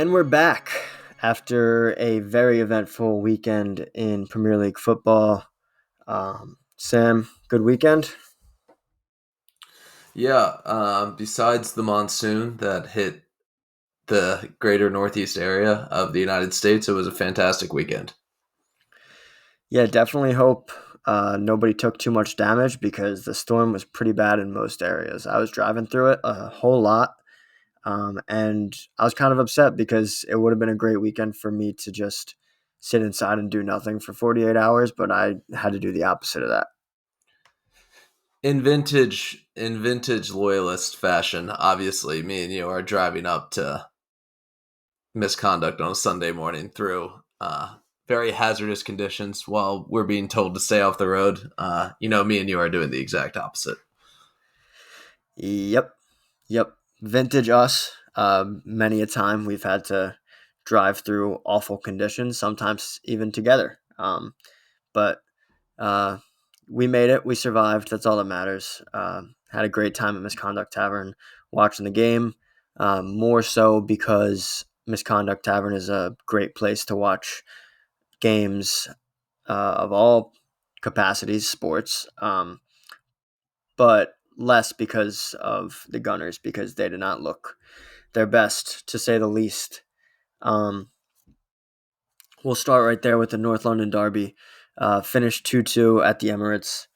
And we're back after a very eventful weekend in Premier League football. Sam, good weekend? Yeah, besides the monsoon that hit the greater Northeast area of the United States, it was a fantastic weekend. Yeah, definitely hope nobody took too much damage because the storm was pretty bad in most areas. I was driving through it a whole lot, and I was kind of upset because it would have been a great weekend for me to just sit inside and do nothing for 48 hours, but I had to do the opposite of that. In vintage loyalist fashion, obviously, me and you are driving up to misconduct on a Sunday morning through very hazardous conditions while we're being told to stay off the road. Me and you are doing the exact opposite. Yep. Yep. Vintage us. Many a time we've had to drive through awful conditions, sometimes even together. But uh, we made it. We survived. That's all that matters. Had a great time at Misconduct Tavern watching the game. More so because Misconduct Tavern is a great place to watch games of all capacities, sports. But less because of the Gunners, because they did not look their best, to say the least. Um, we'll start right there with the North London Derby. Finished 2-2 at the Emirates.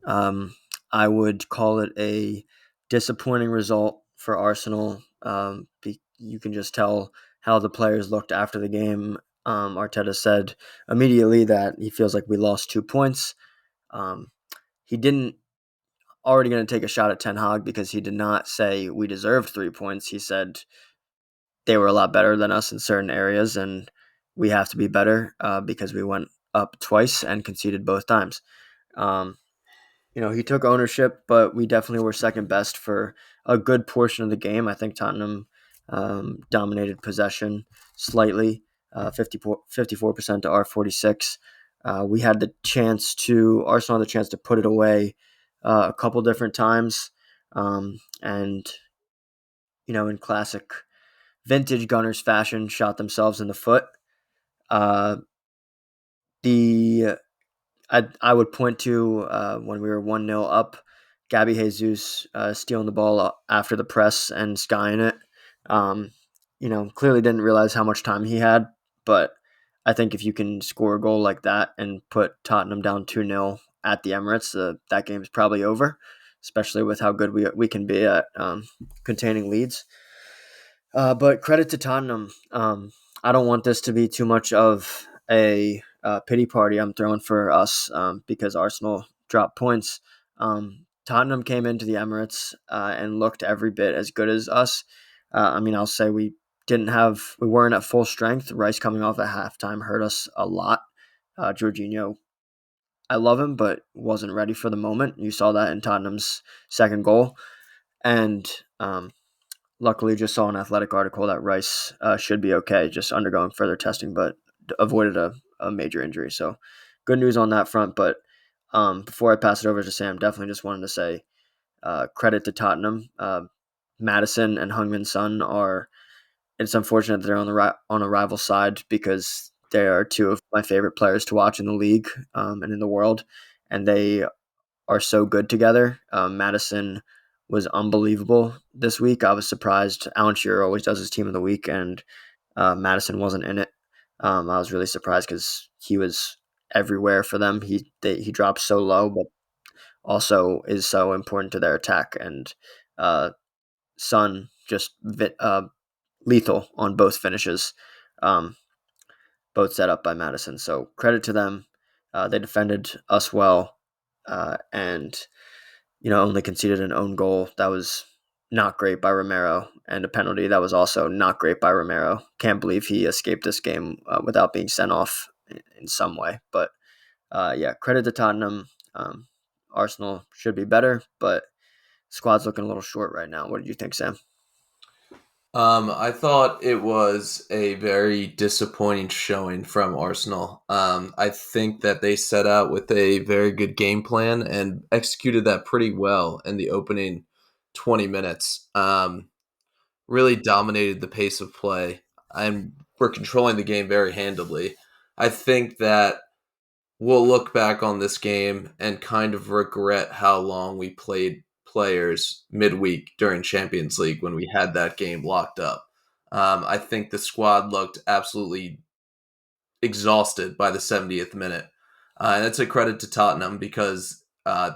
Um, I would call it a disappointing result for Arsenal. You can just tell how the players looked after the game. Arteta said immediately that he feels like we lost 2 points. Um, he didn't already going to take a shot at Ten Hag because he did not say we deserved 3 points. He said they were a lot better than us in certain areas, and we have to be better because we went up twice and conceded both times. Um, he took ownership, but we definitely were second best for a good portion of the game. I think Tottenham dominated possession slightly, 54% to our 46. We had the chance to, Arsenal had the chance to put it away a couple different times. And, in classic vintage Gunners fashion, shot themselves in the foot. Uh, the I would point to when we were 1-0 up, Gabby Jesus stealing the ball after the press and skying it. Um, clearly didn't realize how much time he had, but I think if you can score a goal like that and put Tottenham down 2-0 at the Emirates, that game is probably over, especially with how good we can be at containing leads. But credit to Tottenham. I don't want this to be too much of a pity party I'm throwing for us because Arsenal dropped points. Tottenham came into the Emirates and looked every bit as good as us. I'll say we weren't at full strength. Rice coming off at halftime hurt us a lot. Jorginho, I love him, but wasn't ready for the moment. You saw that in Tottenham's second goal. And luckily, just saw an athletic article that Rice should be okay, just undergoing further testing, but avoided a major injury. So, good news on that front. But before I pass it over to Sam, definitely just wanted to say credit to Tottenham. Madison and Heung-min Son are. It's unfortunate that they're on a rival side because they are two of my favorite players to watch in the league and in the world, and they are so good together. Madison was unbelievable this week. I was surprised. Alan Shearer always does his team of the week, and Madison wasn't in it. I was really surprised because he was everywhere for them. He drops so low, but also is so important to their attack. And uh, Son just lethal on both finishes, um, both set up by Madison. So credit to them. They defended us well, and only conceded an own goal that was not great by Romero, and a penalty that was also not great by Romero. Can't believe he escaped this game without being sent off in some way. But yeah, credit to Tottenham. Arsenal should be better, but squad's looking a little short right now. What did you think, Sam? I thought it was a very disappointing showing from Arsenal. I think that they set out with a very good game plan and executed that pretty well in the opening 20 minutes. Really dominated the pace of play. and we're controlling the game very handily. I think that we'll look back on this game and kind of regret how long we played players midweek during Champions League when we had that game locked up. I think the squad looked absolutely exhausted by the 70th minute. And that's a credit to Tottenham because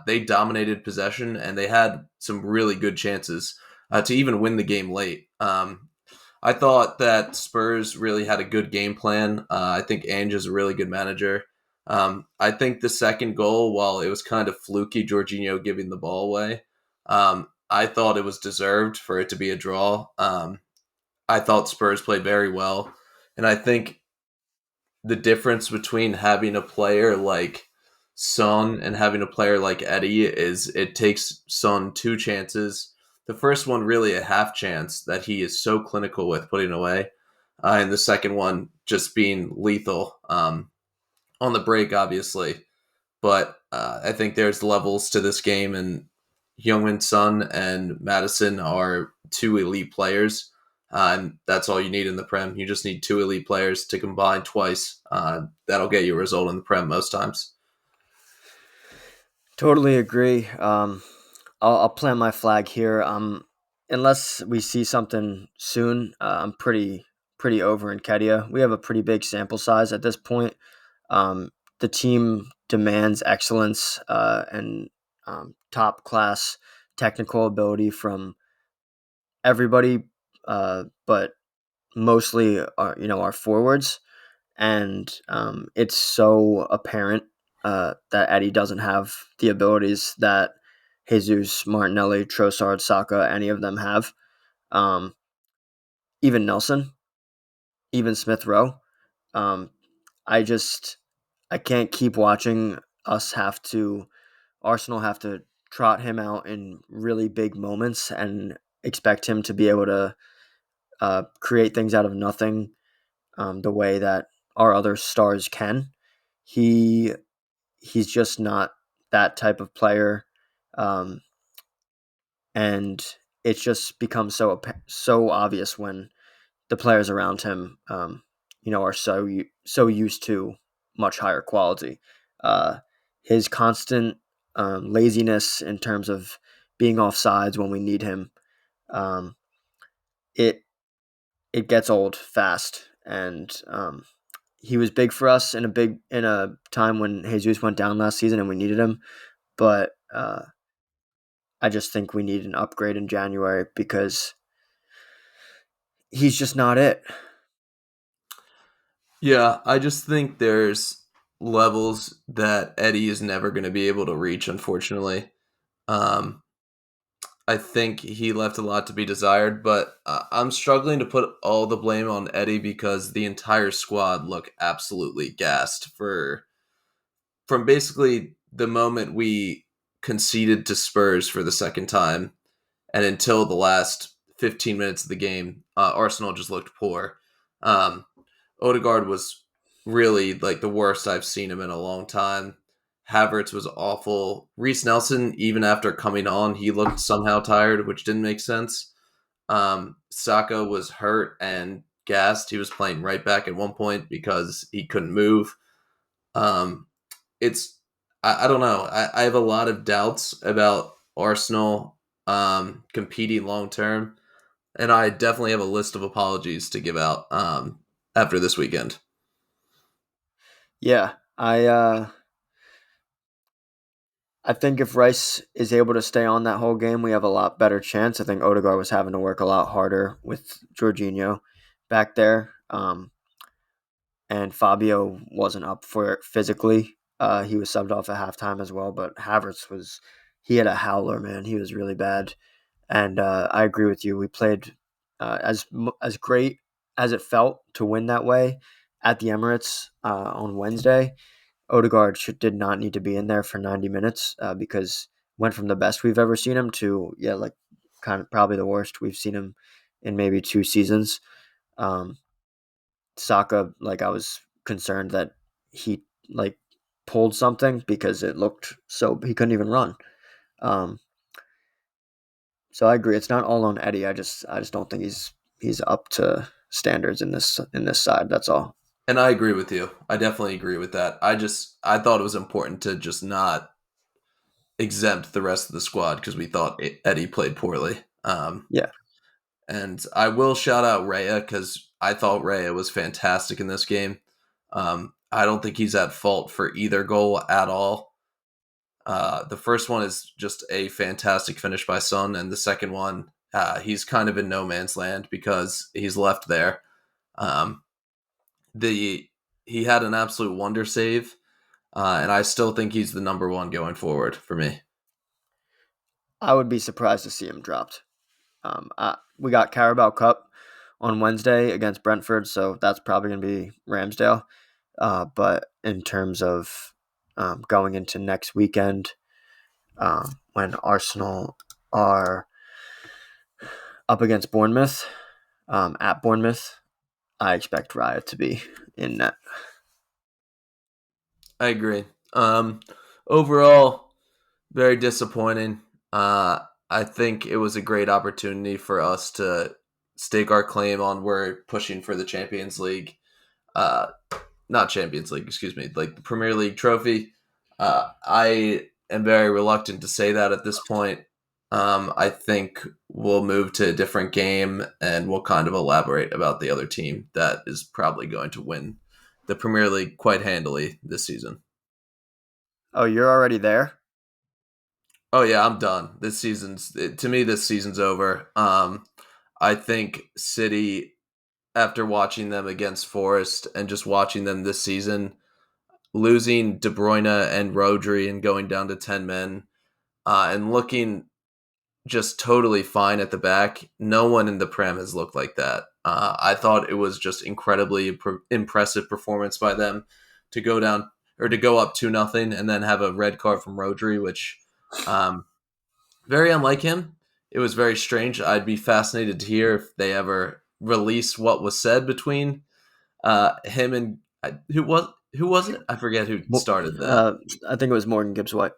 they dominated possession and they had some really good chances to even win the game late. I thought that Spurs really had a good game plan. I think Ange is a really good manager. I think the second goal, while it was kind of fluky, Jorginho giving the ball away, I thought it was deserved for it to be a draw. I thought Spurs played very well. And I think the difference between having a player like Son and having a player like Eddie is it takes Son two chances. The first one really a half chance that he is so clinical with putting away, and the second one just being lethal on the break, obviously. But I think there's levels to this game, and Heung-min Son and Madison are two elite players, and that's all you need in the Prem. You just need two elite players to combine twice. That'll get you a result in the Prem most times. Totally agree. I'll plant my flag here. Unless we see something soon, I'm pretty over in Kedia. We have a pretty big sample size at this point. The team demands excellence and top class technical ability from everybody, but mostly our forwards, and it's so apparent that Eddie doesn't have the abilities that Jesus, Martinelli, Trossard, Saka, any of them have. Um, even Nelson, even Smith Rowe. Um, I just I can't keep watching us have to Arsenal have to trot him out in really big moments and expect him to be able to create things out of nothing the way that our other stars can. He he's just not that type of player, um, and it's just become so obvious when the players around him, are so used to much higher quality. Uh, his constant laziness in terms of being off sides when we need him, um, it it gets old fast, and he was big for us in a time when Jesus went down last season and we needed him. But I just think we need an upgrade in January because he's just not it. Yeah, I just think there's levels that Eddie is never going to be able to reach, unfortunately. Um, I think he left a lot to be desired, but I'm struggling to put all the blame on Eddie because the entire squad look absolutely gassed from basically the moment we conceded to Spurs for the second time and until the last 15 minutes of the game. Arsenal just looked poor. Um, Odegaard was really like the worst I've seen him in a long time. Havertz was awful. Reece Nelson, even after coming on, he looked somehow tired, which didn't make sense. Saka was hurt and gassed. He was playing right back at one point because he couldn't move. Um, it's I don't know. I have a lot of doubts about Arsenal competing long term, and I definitely have a list of apologies to give out after this weekend. Yeah, I think if Rice is able to stay on that whole game, we have a lot better chance. I think Odegaard was having to work a lot harder with Jorginho back there, and Fabio wasn't up for it physically. He was subbed off at halftime as well, but Havertz he had a howler, man. He was really bad, and I agree with you. We played as great as it felt to win that way at the Emirates on Wednesday. Odegaard did not need to be in there for 90 minutes because went from the best we've ever seen him to like kind of probably the worst we've seen him in maybe 2 seasons. Um, Saka, like I was concerned that he like pulled something because it looked so he couldn't even run. Um, so I agree. It's not all on Eddie. I just don't think he's up to. standards in this side. That's all. And I agree with you. I definitely agree with that. I thought it was important to just not exempt the rest of the squad because we thought Eddie played poorly. Yeah, And I will shout out Raya because I thought Raya was fantastic in this game. I don't think he's at fault for either goal at all. The first one is just a fantastic finish by Son, and the second one, he's kind of in no man's land because he's left there. Um, the He had an absolute wonder save, and I still think he's the number one going forward for me. I would be surprised to see him dropped. We got Carabao Cup on Wednesday against Brentford, so that's probably going to be Ramsdale. But in terms of going into next weekend, when Arsenal are up against Bournemouth, at Bournemouth, I expect Raya to be in net. I agree. Um, Overall, very disappointing. Uh, I think it was a great opportunity for us to stake our claim on we're pushing for the Champions League. Uh, Not Champions League, excuse me, like the Premier League trophy. I am very reluctant to say that at this point. I think we'll move to a different game and we'll kind of elaborate about the other team that is probably going to win the Premier League quite handily this season. Oh, you're already there? Oh yeah, I'm done. To me this season's over. I think City, after watching them against Forest and just watching them this season, losing De Bruyne and Rodri and going down to 10 men, and looking just totally fine at the back. No one in the Prem has looked like that. I thought it was just incredibly impressive performance by them to go down or to go up 2-0 and then have a red card from Rodri, which um, very unlike him. It was very strange. I'd be fascinated to hear if they ever release what was said between him and who was it? I forget who started that. Uh, I think it was Morgan Gibbs White.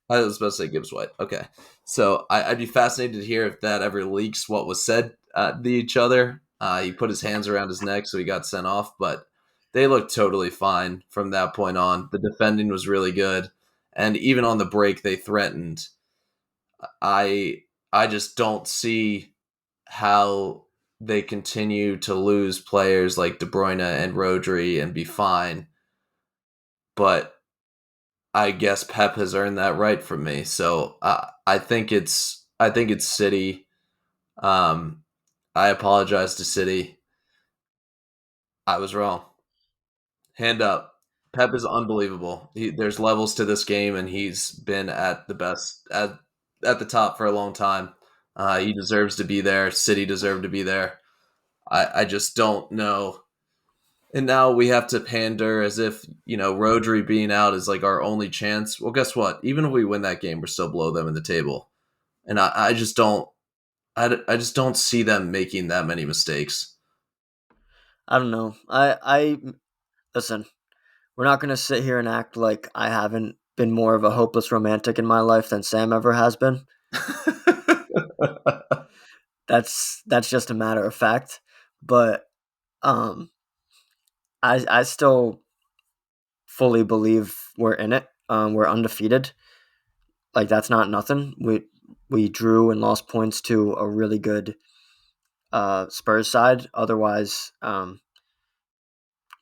I was supposed to say Gibbs White. Okay, so I'd be fascinated to hear if that ever leaks what was said to each other. He put his hands around his neck, so he got sent off. But they looked totally fine from that point on. The defending was really good, and even on the break, they threatened. I I just don't see how they continue to lose players like De Bruyne and Rodri and be fine. But I guess Pep has earned that right from me. So I think it's City. Um, I apologize to City. I was wrong. Hand up. Pep is unbelievable. There's levels to this game, and he's been at the best at the top for a long time. He deserves to be there. City deserve to be there. I just don't know. And now we have to pander as if, Rodri being out is like our only chance. Well, guess what? Even if we win that game, we're still below them in the table. And I just don't I just don't see them making that many mistakes. I don't know. I listen. We're not gonna sit here and act like I haven't been more of a hopeless romantic in my life than Sam ever has been. That's just a matter of fact. But um, I still fully believe we're in it. We're undefeated. Like that's not nothing. We drew and lost points to a really good Spurs side. Otherwise,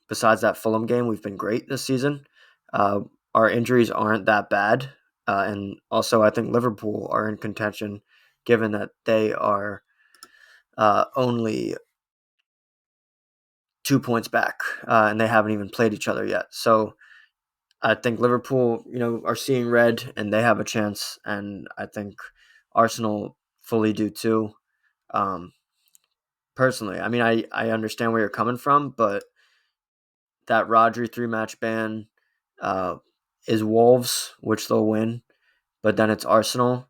besides that Fulham game, we've been great this season. Uh, our injuries aren't that bad, and also I think Liverpool are in contention, given that they are only 2 points back, and they haven't even played each other yet. So I think Liverpool, are seeing red, and they have a chance, and I think Arsenal fully do too. Um, Personally, I mean, I understand where you're coming from, but that Rodri 3 match ban uh, is Wolves, which they'll win, but then it's Arsenal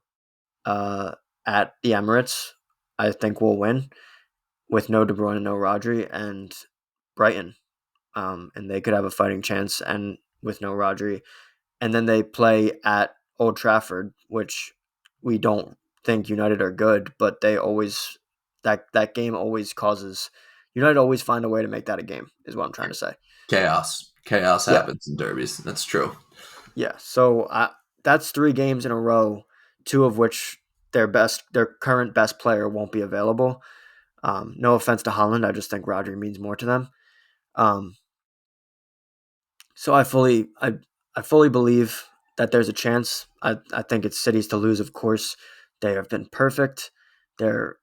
uh, at the Emirates. I think we'll win with no De Bruyne, no Rodri, and Brighton, and they could have a fighting chance, and with no Rodri, and then they play at Old Trafford, which we don't think United are good, but they always that game always causes United always find a way to make that a game, is what I'm trying to say. Chaos Yeah, happens in derbies. That's true. yeah. So that's 3 games in a row, 2 of which their current best player won't be available. No offense to Holland, I just think Rodri means more to them. Um, so I fully believe that there's a chance. I think it's City's to lose, of course. They have been perfect. They're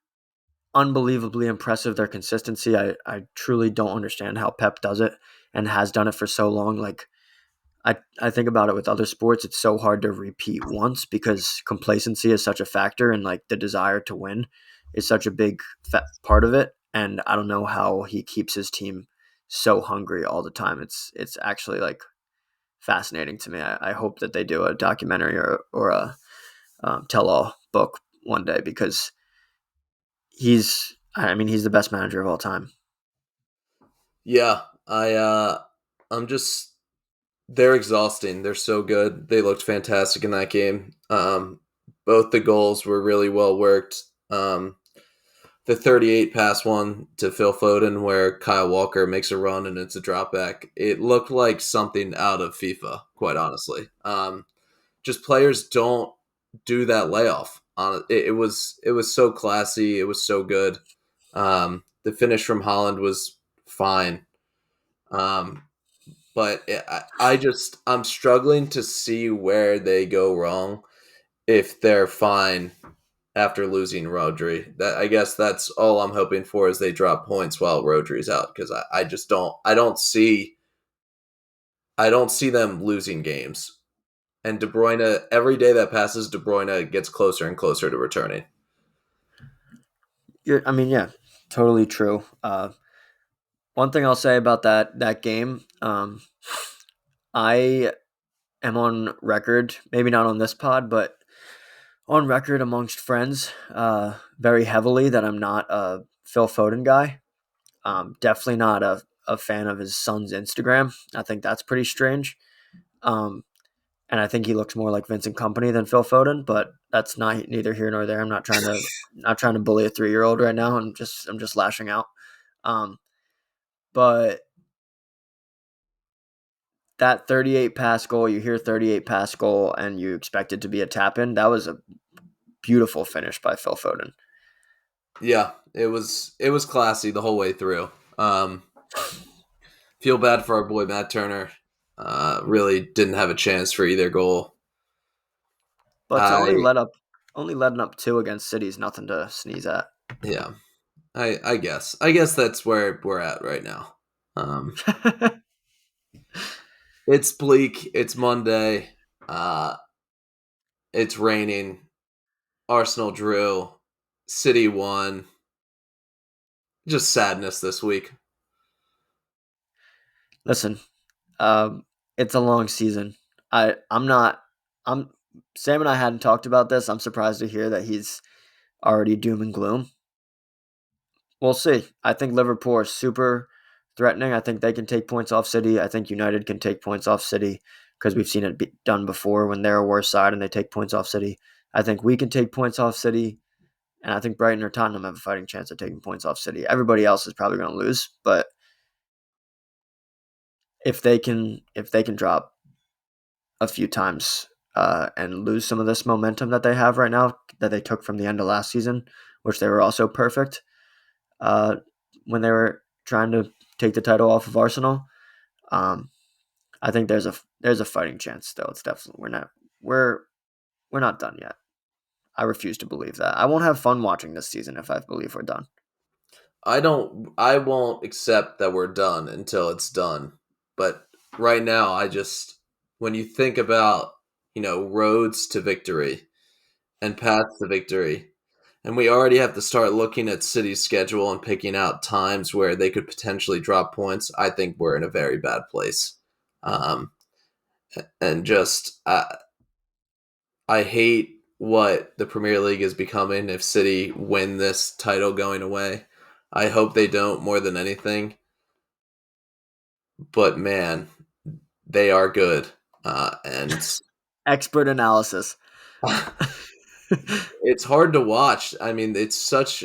unbelievably impressive. Their consistency. I truly don't understand how Pep does it and has done it for so long. Like I think about it with other sports, it's so hard to repeat once because complacency is such a factor and like the desire to win is such a big part of it. And I don't know how he keeps his team so hungry all the time. It's actually like fascinating to me. I hope that they do a documentary or a tell-all book one day because he's the best manager of all time. Yeah, I'm just they're exhausting. They're so good. They looked fantastic in that game. Both the goals were really well worked. The 38 pass one to Phil Foden where Kyle Walker makes a run and it's a drop back. It looked like something out of FIFA, quite honestly. Just players don't do that layoff. It was so classy. It was so good. The finish from Holland was fine. Um, but I'm struggling to see where they go wrong if they're fine after losing Rodri. That I guess that's all I'm hoping for is they drop points while Rodri's out because I just I don't see them losing games. And De Bruyne, every day that passes, De Bruyne gets closer and closer to returning. Yeah, totally true. One thing I'll say about that game, I am on record, maybe not on this pod, but on record amongst friends, very heavily that I'm not a Phil Foden guy. Definitely not a fan of his son's Instagram. I think that's pretty strange. Um, and I think he looks more like Vincent Company than Phil Foden, but that's not neither here nor there. I'm not trying to bully a 3 year old right now. I'm just lashing out. Um, but that 38 pass goal, you hear 38 pass goal, and you expect it to be a tap in. That was a beautiful finish by Phil Foden. Yeah, it was classy the whole way through. Um, feel bad for our boy Matt Turner. Really didn't have a chance for either goal. But to I only letting up 2 against City is nothing to sneeze at. yeah, I guess that's where we're at right now. Um, it's bleak. It's Monday. Uh, it's raining. Arsenal drew. City won. Just sadness this week. Listen, um, it's a long season. I'm not. I'm Sam and I hadn't talked about this. I'm surprised to hear that he's already doom and gloom. We'll see. I think Liverpool are super threatening. I think they can take points off City. I think United can take points off City because we've seen it be done before when they're a worse side and they take points off City. I think we can take points off City, and I think Brighton or Tottenham have a fighting chance of taking points off City. Everybody else is probably going to lose, but if they can drop a few times and lose some of this momentum that they have right now that they took from the end of last season, which they were also perfect uh, when they were trying to take the title off of Arsenal. Um, I think there's a fighting chance though. It's definitely we're we're not done yet. I refuse to believe that. I won't have fun watching this season if I believe we're done. I won't accept that we're done until it's done. But right now when you think about, roads to victory and paths to victory, and we already have to start looking at City's schedule and picking out times where they could potentially drop points, I think we're in a very bad place. Um, and just I hate what the Premier League is becoming if City win this title going away. I hope they don't more than anything. But man, they are good. And Expert analysis. it's hard to watch. I mean, it's such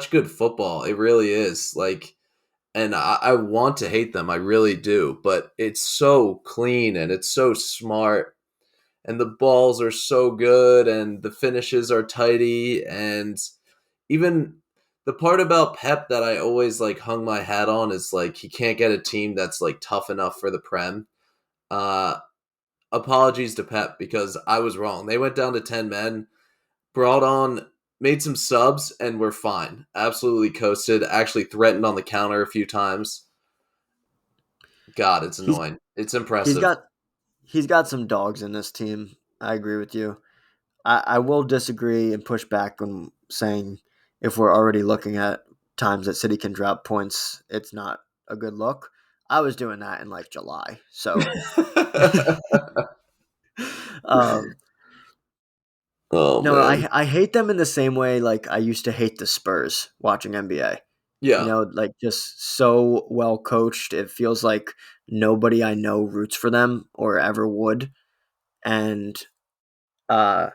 good football. It really is. Like and I want to hate them. I really do, but it's so clean and it's so smart, and the balls are so good, and the finishes are tidy, and even the part about Pep that I always like hung my hat on is like he can't get a team that's like tough enough for the Prem. Uh, Apologies to Pep because I was wrong. They went down to 10 men, brought on, made some subs, and were fine. Absolutely coasted. Actually threatened on the counter a few times. God, it's He's annoying. It's he's impressive. got he's got some dogs in this team. I agree with you. I will disagree and push back on saying if we're already looking at times that City can drop points, it's not a good look. I was doing that in like July, so um, Oh no, man. I hate them in the same way like I used to hate the Spurs watching NBA. You Yeah. know, like just so well coached. It feels like nobody I know roots for them or ever would, and uh,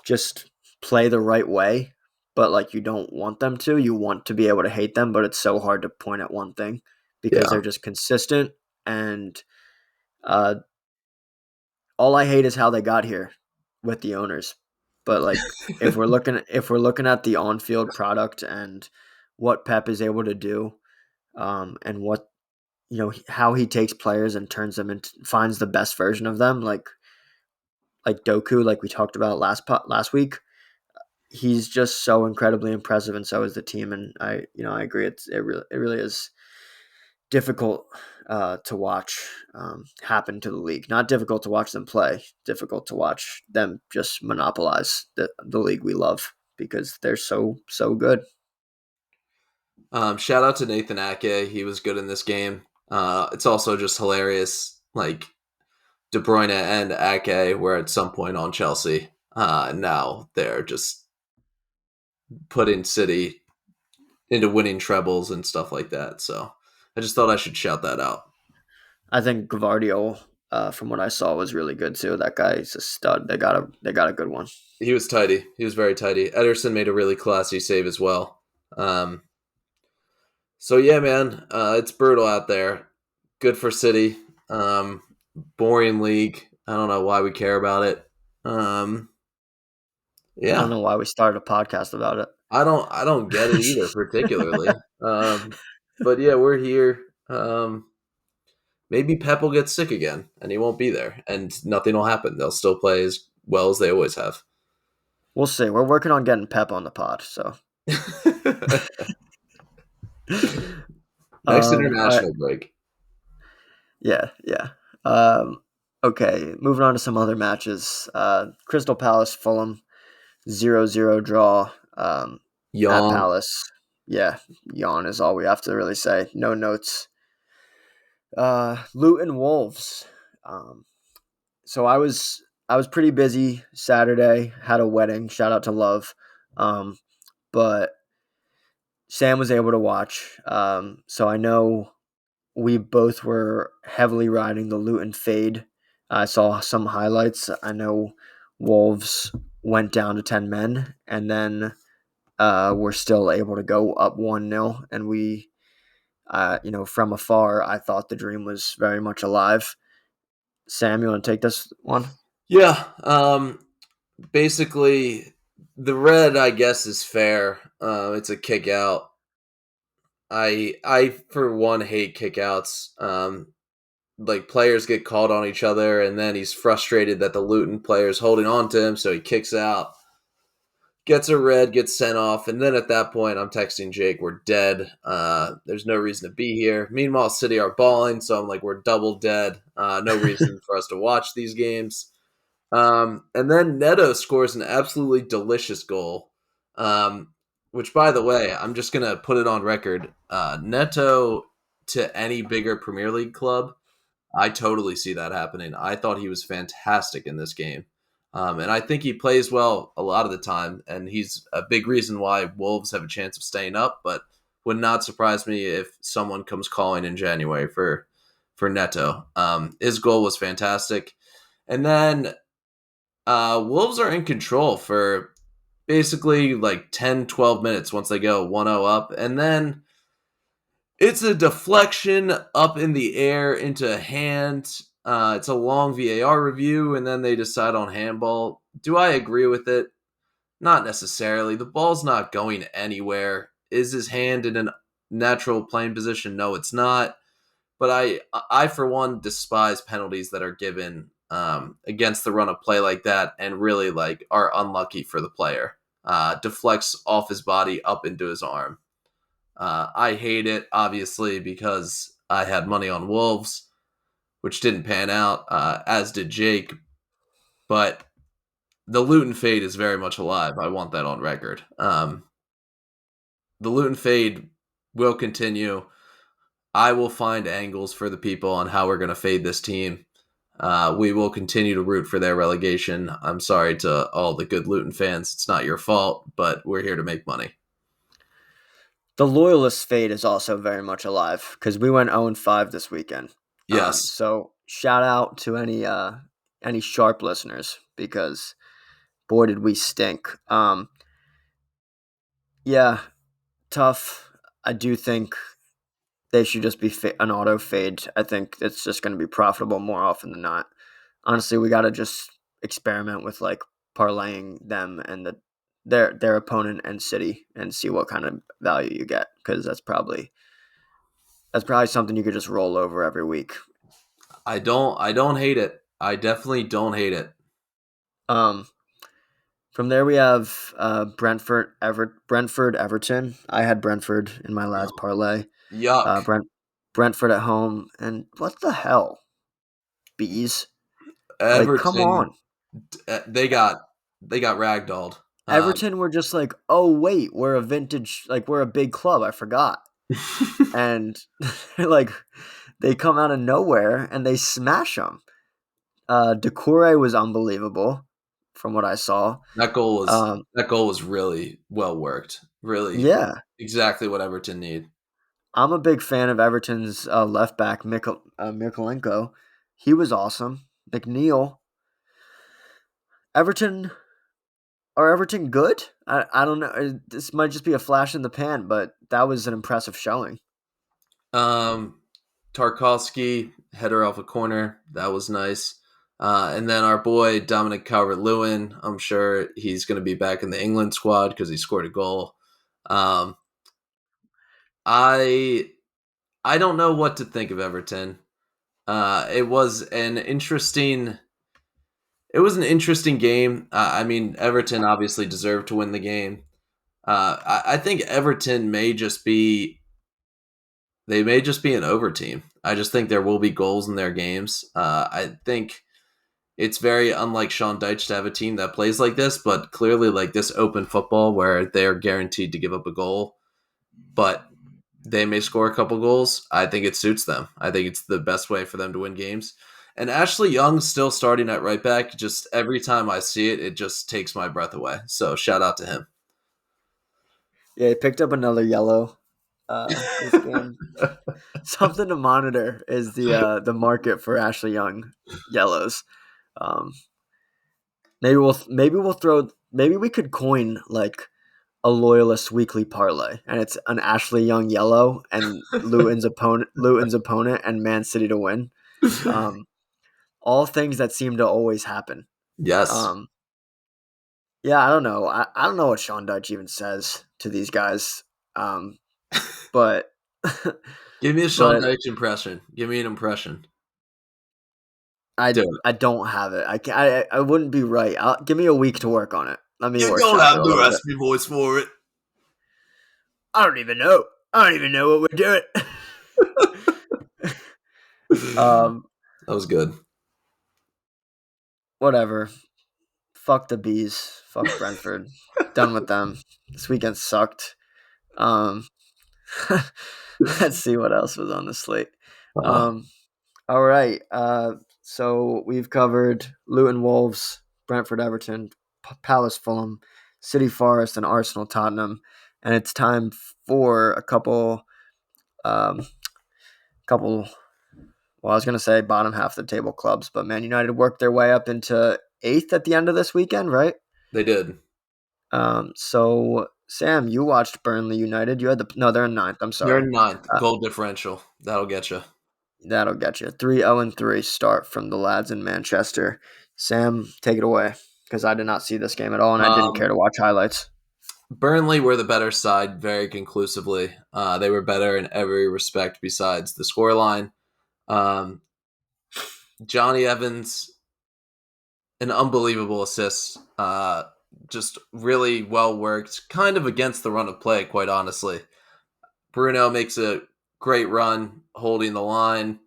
just play the right way. But like you don't want them to. You want to be able to hate them, but it's so hard to point at one thing because Yeah. they're just consistent. And uh, all I hate is how they got here with the owners. But like if we're looking at the on field product and what Pep is able to do, and what how he takes players and turns them into finds the best version of them, like Doku, like we talked about last week. He's just so incredibly impressive, and so is the team. And I agree. It really is difficult to watch happen to the league. Not difficult to watch them play. Difficult to watch them just monopolize the league we love because they're so good. Shout out to Nathan Ake. He was good in this game. It's also just hilarious. Like De Bruyne and Ake were at some point on Chelsea. Now they're just putting City into winning trebles and stuff like that. So I just thought I should shout that out. I think Gvardiol, from what I saw, was really good too. That guy's a stud. They got a good one. He was tidy. He was very tidy. Ederson made a really classy save as well. So yeah, man, it's brutal out there. Good for City. Um, Boring league. I don't know why we care about it. Um, I don't yeah, know why we started a podcast about it. I don't get it either particularly. Um, but yeah, we're here. Maybe Pep will get sick again and he won't be there, and nothing will happen. They'll still play as well as they always have. We'll see. We're working on getting Pep on the pod. So, Next I international break. yeah, yeah. Um, okay, moving on to some other matches. Crystal Palace, Fulham, 0-0 draw. At Yawn. Palace. Yeah, yawn is all we have to really say. No notes. Luton Wolves. Um, so I was pretty busy Saturday. Had a wedding. Shout out to Love. But Sam was able to watch. So I know we both were heavily riding the Luton fade. I saw some highlights. I know Wolves went down to 10 men and then were still able to go up 1-0. And we, from afar, I thought the dream was very much alive. Sam, you want to take this one? Yeah. Basically, the red, I guess, is fair. It's a kick out. I for one hate kickouts. Like players get called on each other, and then he's frustrated that the Luton player's holding on to him, so he kicks out, gets a red, gets sent off, and then at that point, I'm texting Jake, "We're dead. There's no reason to be here." Meanwhile, City are balling, so I'm like, "We're double dead. No reason for us to watch these games." And then Neto scores an absolutely delicious goal. Which, by the way, I'm just gonna put it on record. Neto to any bigger Premier League club, I totally see that happening. I thought he was fantastic in this game. And I think he plays well a lot of the time, and he's a big reason why Wolves have a chance of staying up. But would not surprise me if someone comes calling in January for Neto. His goal was fantastic, and then Wolves are in control for basically like 10, 12 minutes once they go 1-0 up, and then It's a deflection up in the air into a hand. It's a long VAR review, and then they decide on handball. Do I agree with it? Not necessarily. The ball's not going anywhere. Is his hand in a natural playing position? No, it's not. But I for one despise penalties that are given against the run of play like that, and really like are unlucky for the player. Deflects off his body up into his arm. I hate it, obviously, because I had money on Wolves, which didn't pan out, as did Jake. But the Luton fade is very much alive. I want that on record. The Luton fade will continue. I will find angles for the people on how we're going to fade this team. We will continue to root for their relegation. I'm sorry to all the good Luton fans. It's not your fault, but we're here to make money. The Loyalists fate is also very much alive because we went 0-5 this weekend. Yes. So shout out to any sharp listeners because boy did we stink. Yeah, tough. I do think they should just be an auto fade. I think it's just going to be profitable more often than not. Honestly, we got to just experiment with like parlaying them and their opponent and city and see what kind of value you get because that's probably something you could just roll over every week. I don't hate it. I definitely don't hate it. Um, from there we have Brentford Everton. I had Brentford in my last parlay. Yuck. Brentford at home, and what the hell, bees? Like, come Everton, on. they got ragdolled. Everton were just like, oh wait, we're a vintage, like we're a big club. I forgot, and like they come out of nowhere and they smash them. Decore was unbelievable from what I saw. that goal was Um, that goal was really well worked. Really, yeah, exactly what Everton need. I'm a big fan of Everton's left back Mikolenko. He was awesome. McNeil. Everton are Everton good? I don't know. This might just be a flash in the pan, but that was an impressive showing. Um, Tarkovsky header off a corner, that was nice. And then our boy Dominic Calvert-Lewin, I'm sure he's going to be back in the England squad because he scored a goal. Um, I I don't know what to think of Everton. It was an interesting. It was an interesting game. I mean, Everton obviously deserved to win the game. I think Everton may just be. They may just be an over team. I just think there will be goals in their games. I think it's very unlike Sean Dyche to have a team that plays like this, but clearly like this open football where they're guaranteed to give up a goal, but they may score a couple goals. I think it suits them. I think it's the best way for them to win games. And Ashley Young's still starting at right back. Just every time I see it, it just takes my breath away. So shout out to him. Yeah, he picked up another yellow this game. Something to monitor is the market for Ashley Young yellows. Um, maybe we could coin like a Loyalist weekly parlay, and it's an Ashley Young yellow and Luton's opponent and Man City to win. Um, all things that seem to always happen. Yes. Um, yeah, I don't know. I don't know what Sean Dutch even says to these guys. But Give me a Sean but Dyche impression. Give me an impression. I Do it. I don't have it. I wouldn't be right. Give me a week to work on it. Let me You don't workshop it have a the little bit. recipe voice for it. I don't even know. I don't even know what we're doing. um, That was good. whatever. Fuck the bees. Fuck Brentford. Done with them. This weekend sucked. Um, let's see what else was on the slate. Uh, Um, all right. So we've covered Luton Wolves, Brentford Everton, Palace Fulham, City Forest, and Arsenal Tottenham, and it's time for a um, couple. Well, I was going to say bottom half of the table clubs, but Man United worked their way up into eighth at the end of this weekend, right? they did. So Sam, you watched Burnley United. You had no, they're in ninth. I'm They're sorry. in ninth. Uh, Goal differential. That'll get you. that'll get you 3-0-3 start from the lads in Manchester. Sam, take it away because I did not see this game at all, and I didn't care Um, to watch highlights. Burnley were the better side very conclusively. They were better in every respect besides the scoreline. Um, Johnny Evans, an unbelievable assist. Just really well worked, kind of against the run of play, quite honestly. Bruno makes a great run holding the line,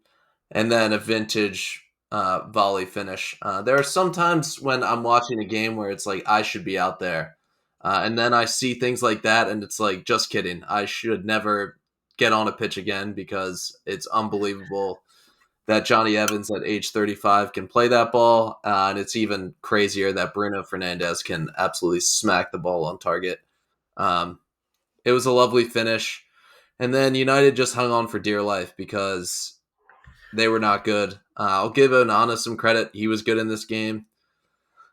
and then a vintage volley finish. There are some times when I'm watching a game where it's like I should be out there, and then I see things like that, and it's like, just kidding. I should never get on a pitch again because it's unbelievable that Johnny Evans at age 35 can play that ball, and it's even crazier that Bruno Fernandes can absolutely smack the ball on target. Um, it was a lovely finish. And then United just hung on for dear life because they were not good. I'll give Onana some credit. He was good in this game.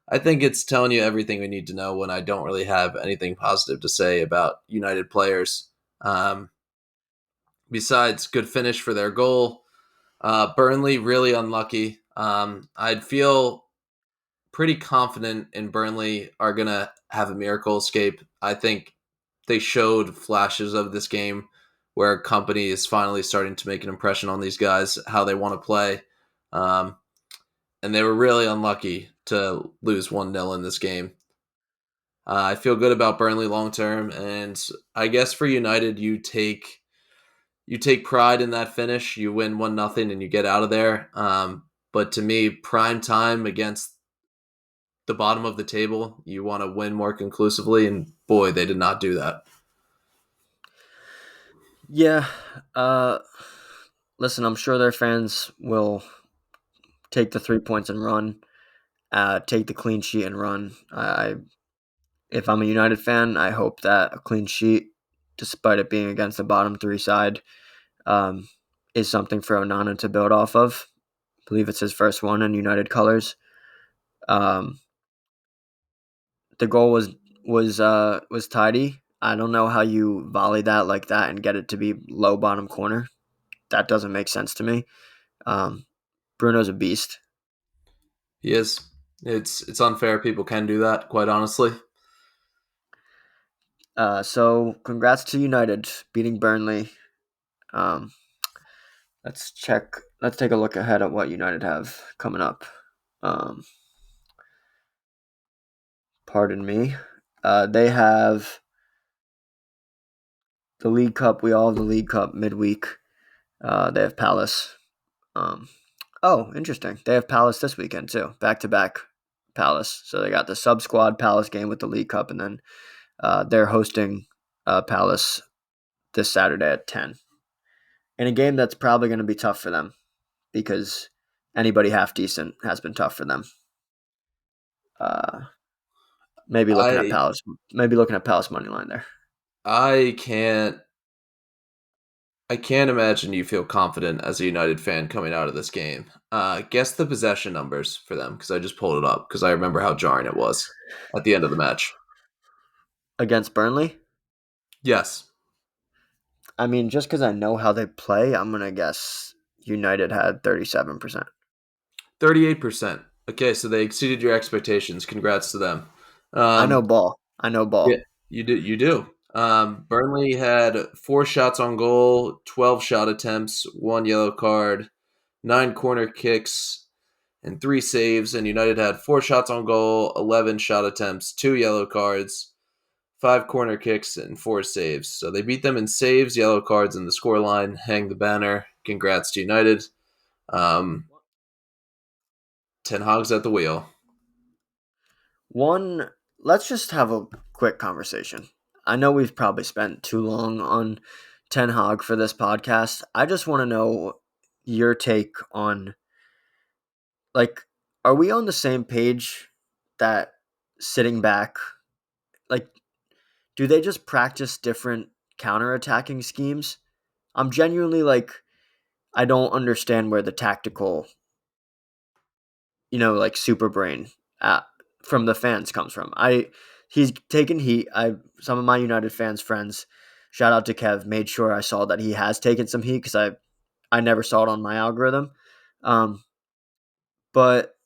I think it's telling you everything we need to know when I don't really have anything positive to say about United players. Um, Besides, good finish for their goal. Burnley, really unlucky. I'd feel pretty confident in Burnley are going to have a miracle escape. I think they showed flashes of this game where company is finally starting to make an impression on these guys, how they want to play. Um, and they were really unlucky to lose 1-0 in this game. I feel good about Burnley long term, and I guess for United, you take pride in that finish. You win 1-0 and you get out of there. But to me, prime time against the bottom of the table, you want to win more conclusively, and boy, they did not do that. Yeah. Uh, Listen, I'm sure their fans will take the 3 points and run. Take the clean sheet and run. If I'm a United fan, I hope that a clean sheet, despite it being against the bottom three side, um, is something for Onana to build off of. I believe it's his first one in United colors. Um, the goal was tidy. I don't know how you volley that like that and get it to be low bottom corner. That doesn't make sense to me. Um, Bruno's a beast. He is. It's unfair. People can do that, quite honestly. So congrats to United beating Burnley. Um, let's check. Let's take a look ahead at what United have coming up. Um, Pardon me. They have the League Cup. We all have the League Cup midweek. They have Palace. Um, oh, interesting. They have Palace this weekend too. Back to back Palace. So they got the sub squad Palace game with the League Cup, and then they're hosting Palace this Saturday at 10. In a game that's probably going to be tough for them because anybody half decent has been tough for them. Uh, maybe looking at I Palace. Maybe looking at Palace money line there. I can't I can't imagine you feel confident as a United fan coming out of this game. Guess the possession numbers for them because I just pulled it up because I remember how jarring it was at the end of the match. Against Burnley, Yes, I mean, just because I know how they play, I'm going to guess United had 37%. 38%. Okay, so they exceeded your expectations. Congrats to them. I know Um, ball. I know yeah, ball. you do. You do. Burnley had 4 shots on goal, 12 shot attempts, 1 yellow card, 9 corner kicks, and 3 saves. And United had 4 shots on goal, 11 shot attempts, 2 yellow cards, 5 corner kicks, and 4 saves. So they beat them in saves, yellow cards, and the scoreline. Hang the banner. Congrats to United. Um, Ten Hag's at the wheel. One, let's just have a quick conversation. I know we've probably spent too long on Ten Hag for this podcast. I just want to know your take on, like, are we on the same page that sitting back, like, do they just practice different counterattacking schemes? I'm genuinely like, I don't understand where the tactical, like super brain uh, from the fans comes from. he's taken heat. I Some of my United fans friends, shout out to Kev, made sure I saw that he has taken some heat because I never saw it on my algorithm. Um, but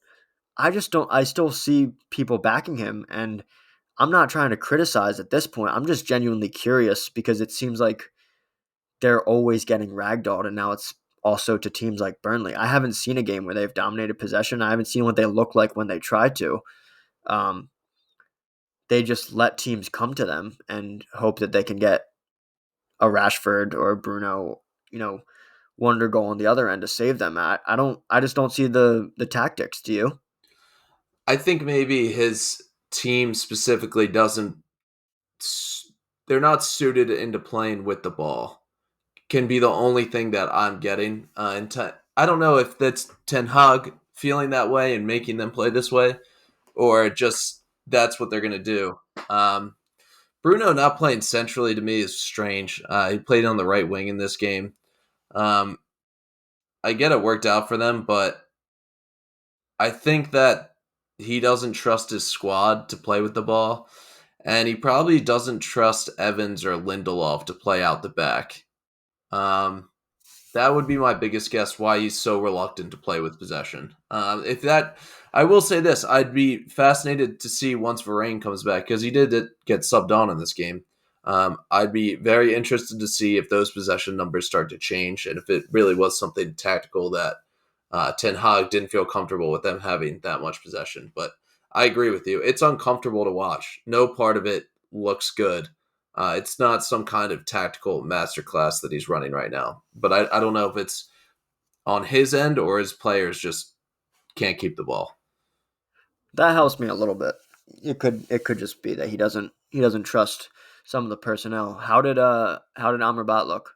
I just don't. I still see people backing him, and I'm not trying to criticize at this point. I'm just genuinely curious because it seems like they're always getting ragdolled, and now it's also to teams like Burnley. I haven't seen a game where they've dominated possession. I haven't seen what they look like when they try to. Um, they just let teams come to them and hope that they can get a Rashford or a Bruno, wonder goal on the other end to save them. I don't. I just don't see the tactics. Do you? I think maybe his team specifically doesn't. They're not suited into playing with the ball. Can be the only thing that I'm getting. I don't know if that's Ten Hag feeling that way and making them play this way, or just that's what they're going to do. Um, Bruno not playing centrally to me is strange. He played on the right wing in this game. Um, I get it worked out for them, but I think that he doesn't trust his squad to play with the ball, and he probably doesn't trust Evans or Lindelof to play out the back. Um, That would be my biggest guess why he's so reluctant to play with possession. If that, I will say this: I'd be fascinated to see once Varane comes back because he did get subbed on in this game. I'd be very interested to see if those possession numbers start to change and if it really was something tactical that Ten Hag didn't feel comfortable with them having that much possession. But I agree with you; it's uncomfortable to watch. No part of it looks good. It's not some kind of tactical masterclass that he's running right now. But I don't know if it's on his end or his players just can't keep the ball. That helps me a little bit. It could just be that he doesn't trust some of the personnel. How did Amrabat look?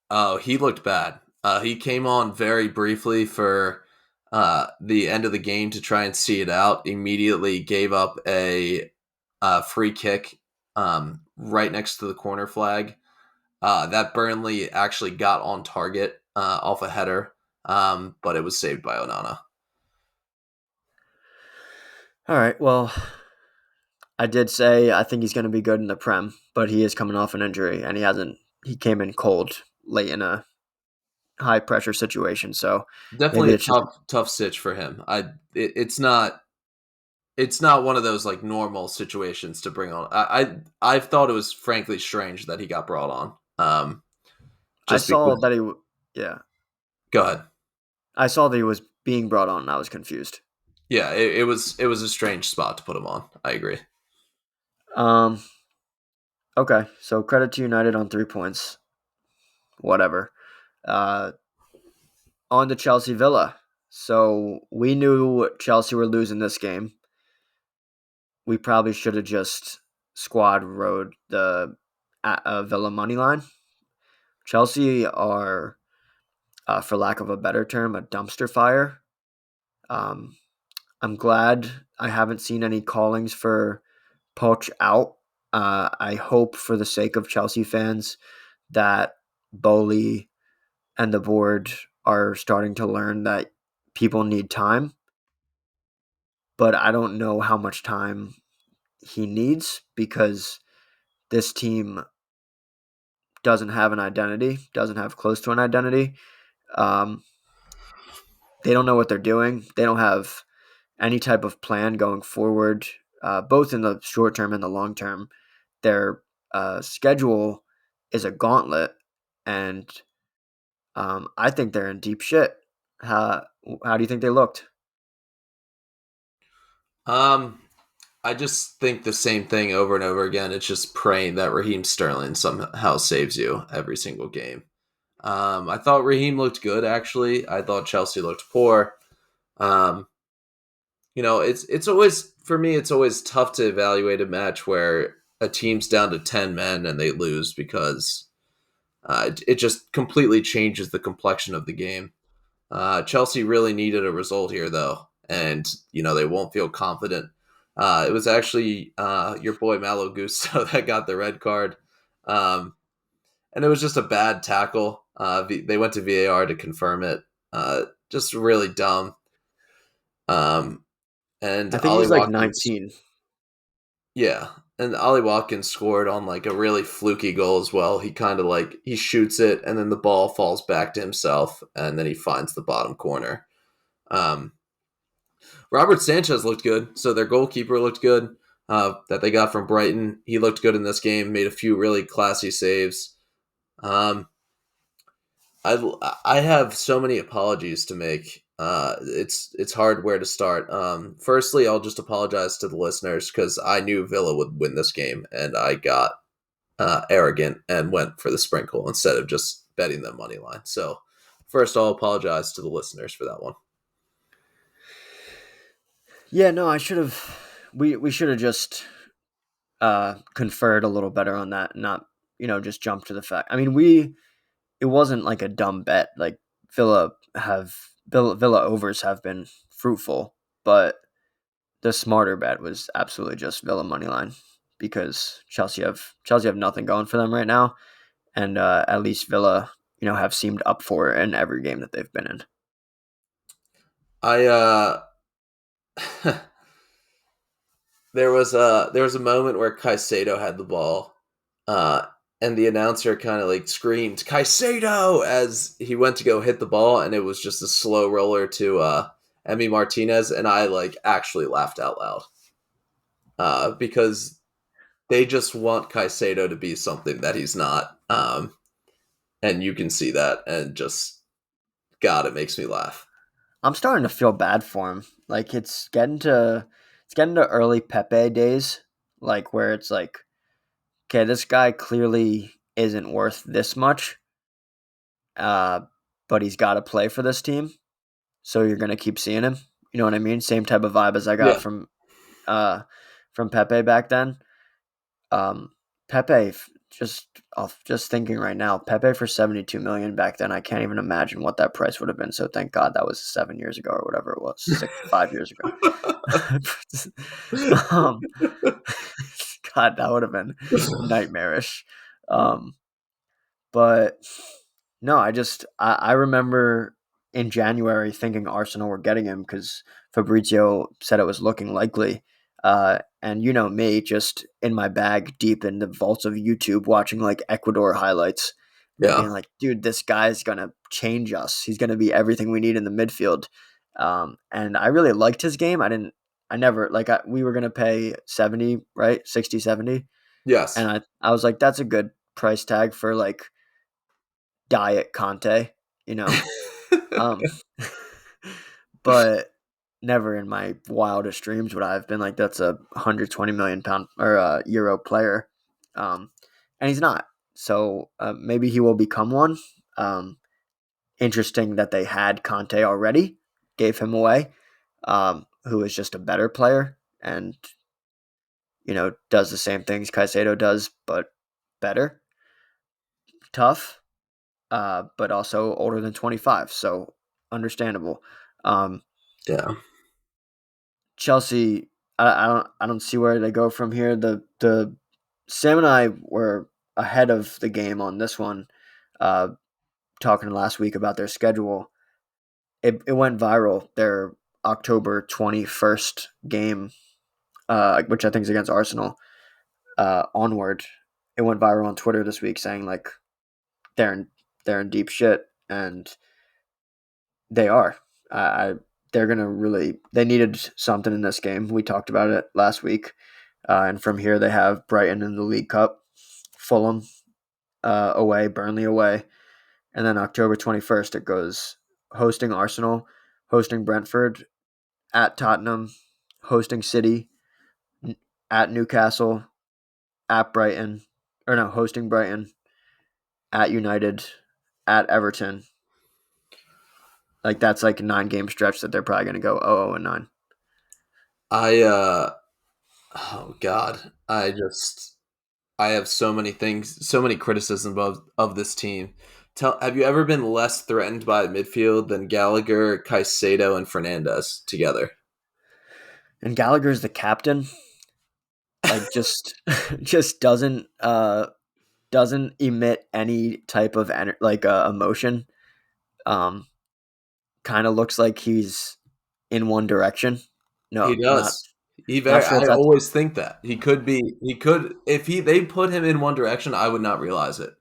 Oh, he looked bad. He came on very briefly for the end of the game to try and see it out. Immediately gave up a free kick right next to the corner flag. That Burnley actually got on target off a header, but it was saved by Onana. All right. Well, I did say I think he's going to be good in the Prem, but he is coming off an injury, and he hasn't. He came in cold late in a high pressure situation, so maybe Definitely a it's just tough stitch for him. It's not one of those like normal situations to bring on. I thought it was frankly strange that he got brought on. I Just saw because. that yeah, Go ahead. I saw that he was being brought on, and I was confused. Yeah, it was a strange spot to put him on. I agree. Um. Okay, so credit to United on 3 points. Whatever. Uh, on to Chelsea Villa. So we knew Chelsea were losing this game. We probably should have just squad rode the Villa money line. Chelsea are, for lack of a better term, a dumpster fire. Um, I'm glad I haven't seen any callings for Poch out. I hope for the sake of Chelsea fans that Bowley and the board are starting to learn that people need time, but I don't know how much time he needs because this team doesn't have an identity, doesn't have close to an identity. Um, they don't know what they're doing. They don't have any type of plan going forward, both in the short term and the long term. Their schedule is a gauntlet, and I think they're in deep shit. How do you think they looked? Um, I just think the same thing over and over again. It's just praying that Raheem Sterling somehow saves you every single game. I thought Raheem looked good actually. I thought Chelsea looked poor. Um, it's always for me. It's always tough to evaluate a match where a team's down to 10 men and they lose because it just completely changes the complexion of the game. Chelsea really needed a result here, though, and they won't feel confident. It was actually your boy Malo Gusto that got the red card, um, and it was just a bad tackle. They went to VAR to confirm it. Just really dumb. Um, and I think Ollie he's like Watkins. 19. Yeah, and Ollie Watkins scored on like a really fluky goal as well. He kind of like he shoots it, and then the ball falls back to himself, and then he finds the bottom corner. Um, Robert Sanchez looked good, so their goalkeeper looked good. That they got from Brighton, he looked good in this game. Made a few really classy saves. Um, I have so many apologies to make. It's hard where to start. Firstly, I'll just apologize to the listeners because I knew Villa would win this game, and I got arrogant and went for the sprinkle instead of just betting them money line. So, first, I'll apologize to the listeners for that one. Yeah, no, I should have. We should have just conferred a little better on that, not just jump to the fact. I mean, it wasn't like a dumb bet. Like Villa overs have been fruitful, but the smarter bet was absolutely just Villa money line because Chelsea have nothing going for them right now, and at least Villa have seemed up for it in every game that they've been in. I there was a moment where Caicedo had the ball, uh, and the announcer kind of like screamed Caicedo as he went to go hit the ball, and it was just a slow roller to Emi Martinez, and I like actually laughed out loud because they just want Caicedo to be something that he's not, and you can see that, and just God, it makes me laugh. I'm starting to feel bad for him. Like it's getting to early Pepe days, like where it's like, okay, this guy clearly isn't worth this much, uh, but he's got to play for this team, so you're gonna keep seeing him. You know what I mean? Same type of vibe as I got Yeah, uh, from Pepe back then. Um, Pepe, just thinking right now, Pepe for 72 million back then. I can't even imagine what that price would have been. So thank God that was 7 years ago or whatever it was, 5 years ago. um, God, that would have been nightmarish. Um, but no, I remember in January thinking Arsenal were getting him because Fabrizio said it was looking likely. And you know me, just in my bag, deep in the vaults of YouTube, watching like Ecuador highlights and yeah, being like, dude, this guy's gonna change us. He's gonna be everything we need in the midfield. And I really liked his game. I never like we were gonna pay 70, right? 60, 70. yes. And I was like, that's a good price tag for like diet Conte, you know. Um, but never in my wildest dreams would I have been like, that's a 120 million pound or euro player, um, and he's not. So maybe he will become one. Um, Interesting that they had Conte already, gave him away, who is just a better player and does the same things Caicedo does, but better, tough, but also older than 25. So understandable. Um, Yeah. Chelsea, I don't see where they go from here. The Sam and I were ahead of the game on this one, uh, talking last week about their schedule. It went viral. Their October 21st game, which I think is against Arsenal, onward. It went viral on Twitter this week, saying like they're in they're in deep shit, and they are. I they're gonna really. They needed something in this game. We talked about it last week, and from here they have Brighton in the League Cup, Fulham away, Burnley away, and then October 21st it goes hosting Arsenal, hosting Brentford, at Tottenham, hosting City, at Newcastle, at Brighton, or no, hosting Brighton, at United, at Everton. Like that's like a 9 game stretch that they're probably gonna go 0-9. I oh God, I have so many things, so many criticisms of this team. Have you ever been less threatened by midfield than Gallagher, Caicedo, and Fernandez together? And Gallagher's the captain. Like just just doesn't emit any type of emotion. Um, Kind of looks like he's in one direction. He No, not does. Not sure if I that's. always think that he could be. He could if they put him in one direction, I would not realize it.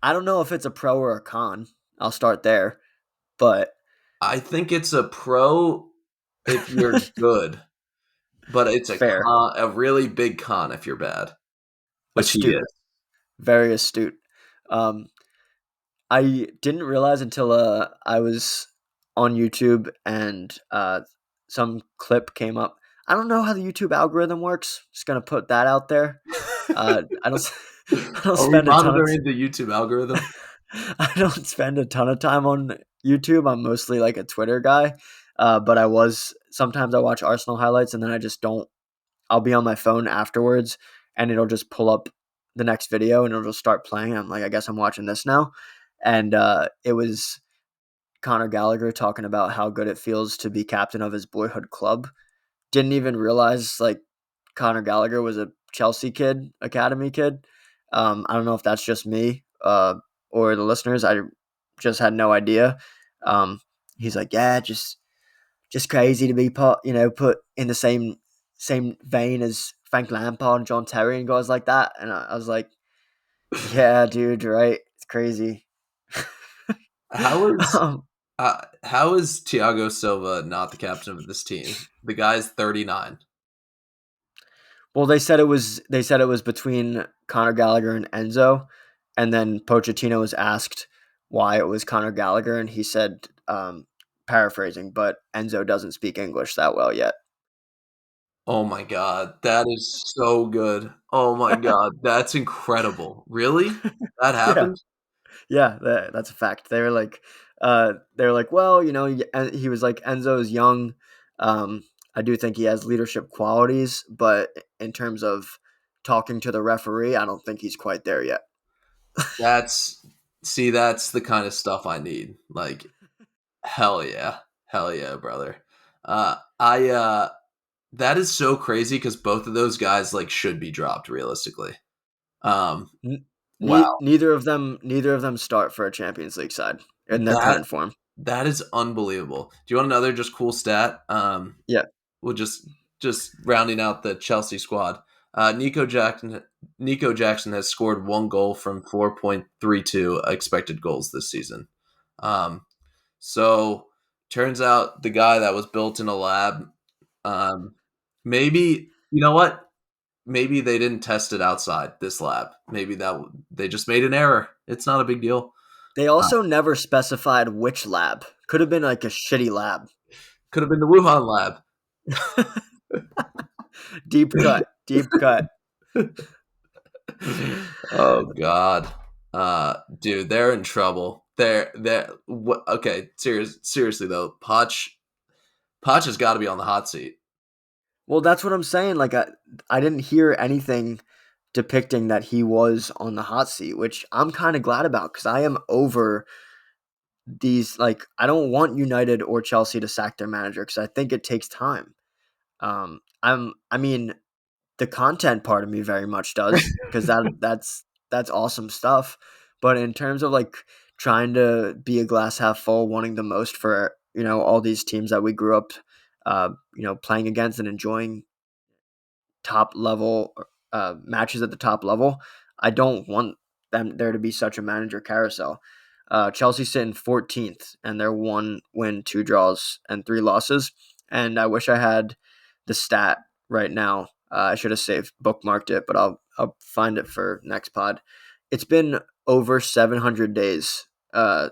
I don't know if it's a pro or a con. I'll start there, but I think it's a pro if you're good, but it's fair, a really big con if you're bad, which he astute, is. very astute. Um, I didn't realize until I was on YouTube and some clip came up. I don't know how the YouTube algorithm works. Just gonna put that out there. I don't. I don't Are we spend a ton of. monitoring the YouTube algorithm? I don't spend a ton of time on YouTube. I'm mostly like a Twitter guy. But I was sometimes I watch Arsenal highlights and then I just don't. I'll be on my phone afterwards and it'll just pull up the next video and it'll just start playing. I'm like, I guess I'm watching this now. And it was Conor Gallagher talking about how good it feels to be captain of his boyhood club. Didn't even realize like Conor Gallagher was a Chelsea kid, academy kid. I don't know if that's just me or the listeners. I just had no idea. Um, he's like, yeah, just crazy to be put in the same vein as Frank Lampard and John Terry and guys like that. And I was like, yeah, dude, right? It's crazy. How is um, how is Thiago Silva not the captain of this team? The guy's 39. well, they said it was between Conor Gallagher and Enzo, and then Pochettino was asked why it was Conor Gallagher, and he said, paraphrasing, but Enzo doesn't speak English that well yet. Oh my god, that is so good. Oh my god, that's incredible. Really? That Yeah, happened? yeah, that's a fact. They were like, well, and he was like, Enzo's young. Um, I do think he has leadership qualities, but in terms of talking to the referee, I don't think he's quite there yet. That's that's the kind of stuff I need. Like, hell yeah. Hell yeah, brother. I that is so crazy because both of those guys like should be dropped realistically. Um, wow. Neither of them start for a Champions League side in their That current form. that is unbelievable. Do you want another just cool stat? Yeah, We'll just rounding out the Chelsea squad. Nico Jackson has scored one goal from 4.32 expected goals this season. Um, so turns out the guy that was built in a lab. Um, maybe you know what? Maybe they didn't test it outside this lab. Maybe they just made an error. It's not a big deal. they Uh, also never specified which lab. Could have been like a shitty lab. could have been the Wuhan lab. Deep cut, deep cut. Oh God, dude, they're in trouble. Okay, seriously though, Poch has got to be on the hot seat. Well, that's what I'm saying. Like, I didn't hear anything depicting that he was on the hot seat, which I'm kind of glad about because I am over these. Like, I don't want United or Chelsea to sack their manager because I think it takes time. I mean, the content part of me very much does because that's awesome stuff. But in terms of like trying to be a glass half full, wanting the most for all these teams that we grew up, playing against and enjoying top level matches at the top level, I don't want them there to be such a manager carousel. Chelsea sit in 14th, and they're 1 win, 2 draws, and 3 losses. And I wish I had the stat right now. I should have saved bookmarked it, but I'll find it for next pod. It's been over 700 days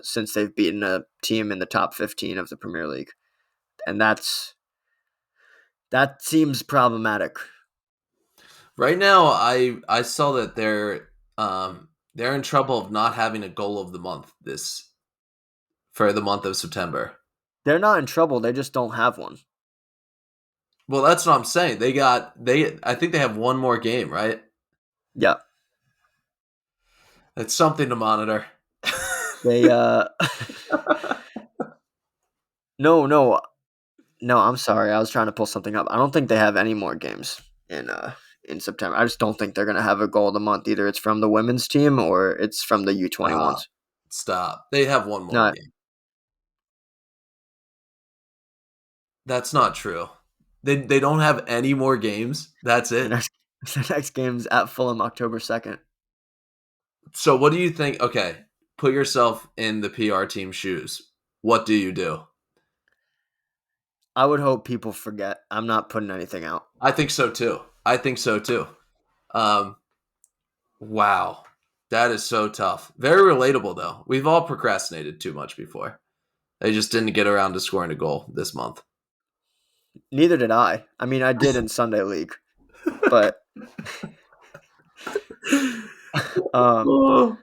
since they've beaten a team in the top 15 of the Premier League, and that seems problematic. Right now, I saw that they're in trouble of not having a goal of the month this for the month of September. They're not in trouble; they just don't have one. Well, that's what I'm saying. They I think they have one more game, right? Yeah, It's something to monitor. they no, no, no, I'm sorry. I was trying to pull something up. I don't think they have any more games in September. I just don't think they're going to have a goal of the month. Either it's from the women's team or it's from the Stop. U21s. Stop. They have one more No, game. That's not true. They don't have any more games. That's The it. next the next game's at Fulham October 2nd. So what do you think? Okay, put yourself in the PR team shoes. What do you do? I would hope people forget. I'm not putting anything out. I think so too. I think so too. Um, wow, that is so tough. Very relatable though. We've all procrastinated too much before. They just didn't get around to scoring a goal this month. Neither did I. I mean, I did in Sunday League, but um, Oh,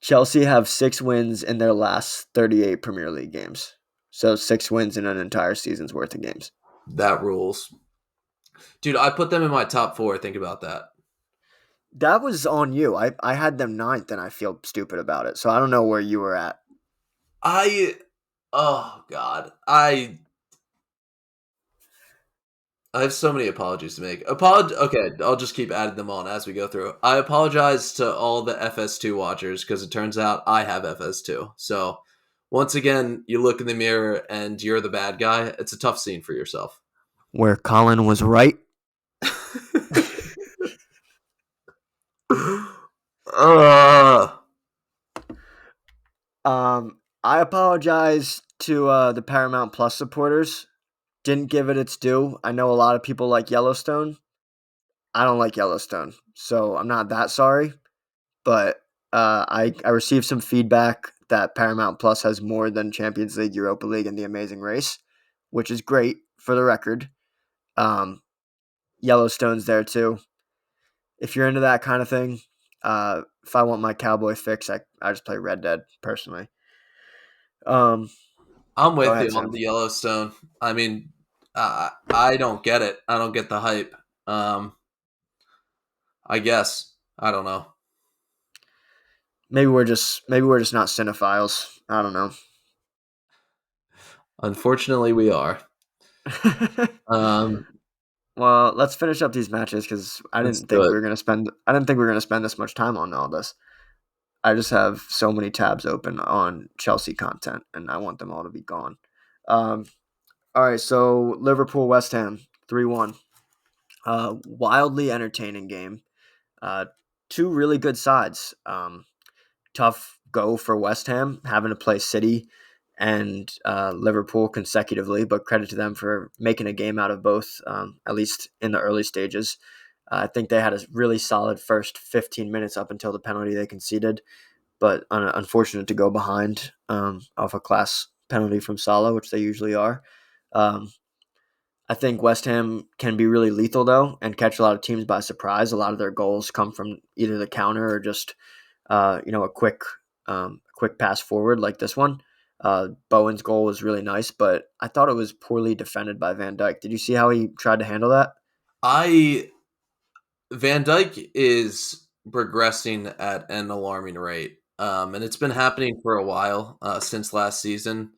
Chelsea have 6 wins in their last 38 Premier League games. So 6 wins in an entire season's worth of games. that rules, dude. I put them in my top four. Think about that. That was on you. I had them ninth, and I feel stupid about it. So I don't know where you were at. I, oh god, I have so many apologies to make. Okay, I'll just keep adding them on as we go through. I apologize to all the FS2 watchers because it turns out I have FS2. So once again, you look in the mirror and you're the bad guy. It's a tough scene for yourself. Where Colin was right. uh, I apologize to the Paramount Plus supporters. Didn't give it its due. I know a lot of people like Yellowstone. I don't like Yellowstone, so I'm not that sorry. But I received some feedback that Paramount Plus has more than Champions League, Europa League, and The Amazing Race, which is great for the record. Um, Yellowstone's there too. If you're into that kind of thing, if I want my cowboy fix, I just play Red Dead personally. Um, I'm Go with you ahead, on Sam. the Yellowstone. I mean, I don't get it. I don't get the hype. I guess I don't know. Maybe we're just not cinephiles. I don't know. Unfortunately, we are. Um, Well, let's finish up these matches because let's do it. I didn't think we were gonna spend this much time on all this. I just have so many tabs open on Chelsea content, and I want them all to be gone. Um, all right, so Liverpool West Ham 3-1. Wildly entertaining game. Uh, Two really good sides. Tough go for West Ham having to play City and Liverpool consecutively, but credit to them for making a game out of both, at least in the early stages. I think they had a really solid first 15 minutes up until the penalty they conceded, but unfortunate to go behind off a class penalty from Salah, which they usually are. Um, I think West Ham can be really lethal though and catch a lot of teams by surprise. A lot of their goals come from either the counter or just a quick pass forward like this one. Bowen's goal was really nice, but I thought it was poorly defended by Van Dijk. Did you see how he tried to handle that? I Van Dyke is progressing at an alarming rate, and it's been happening for a while since last season.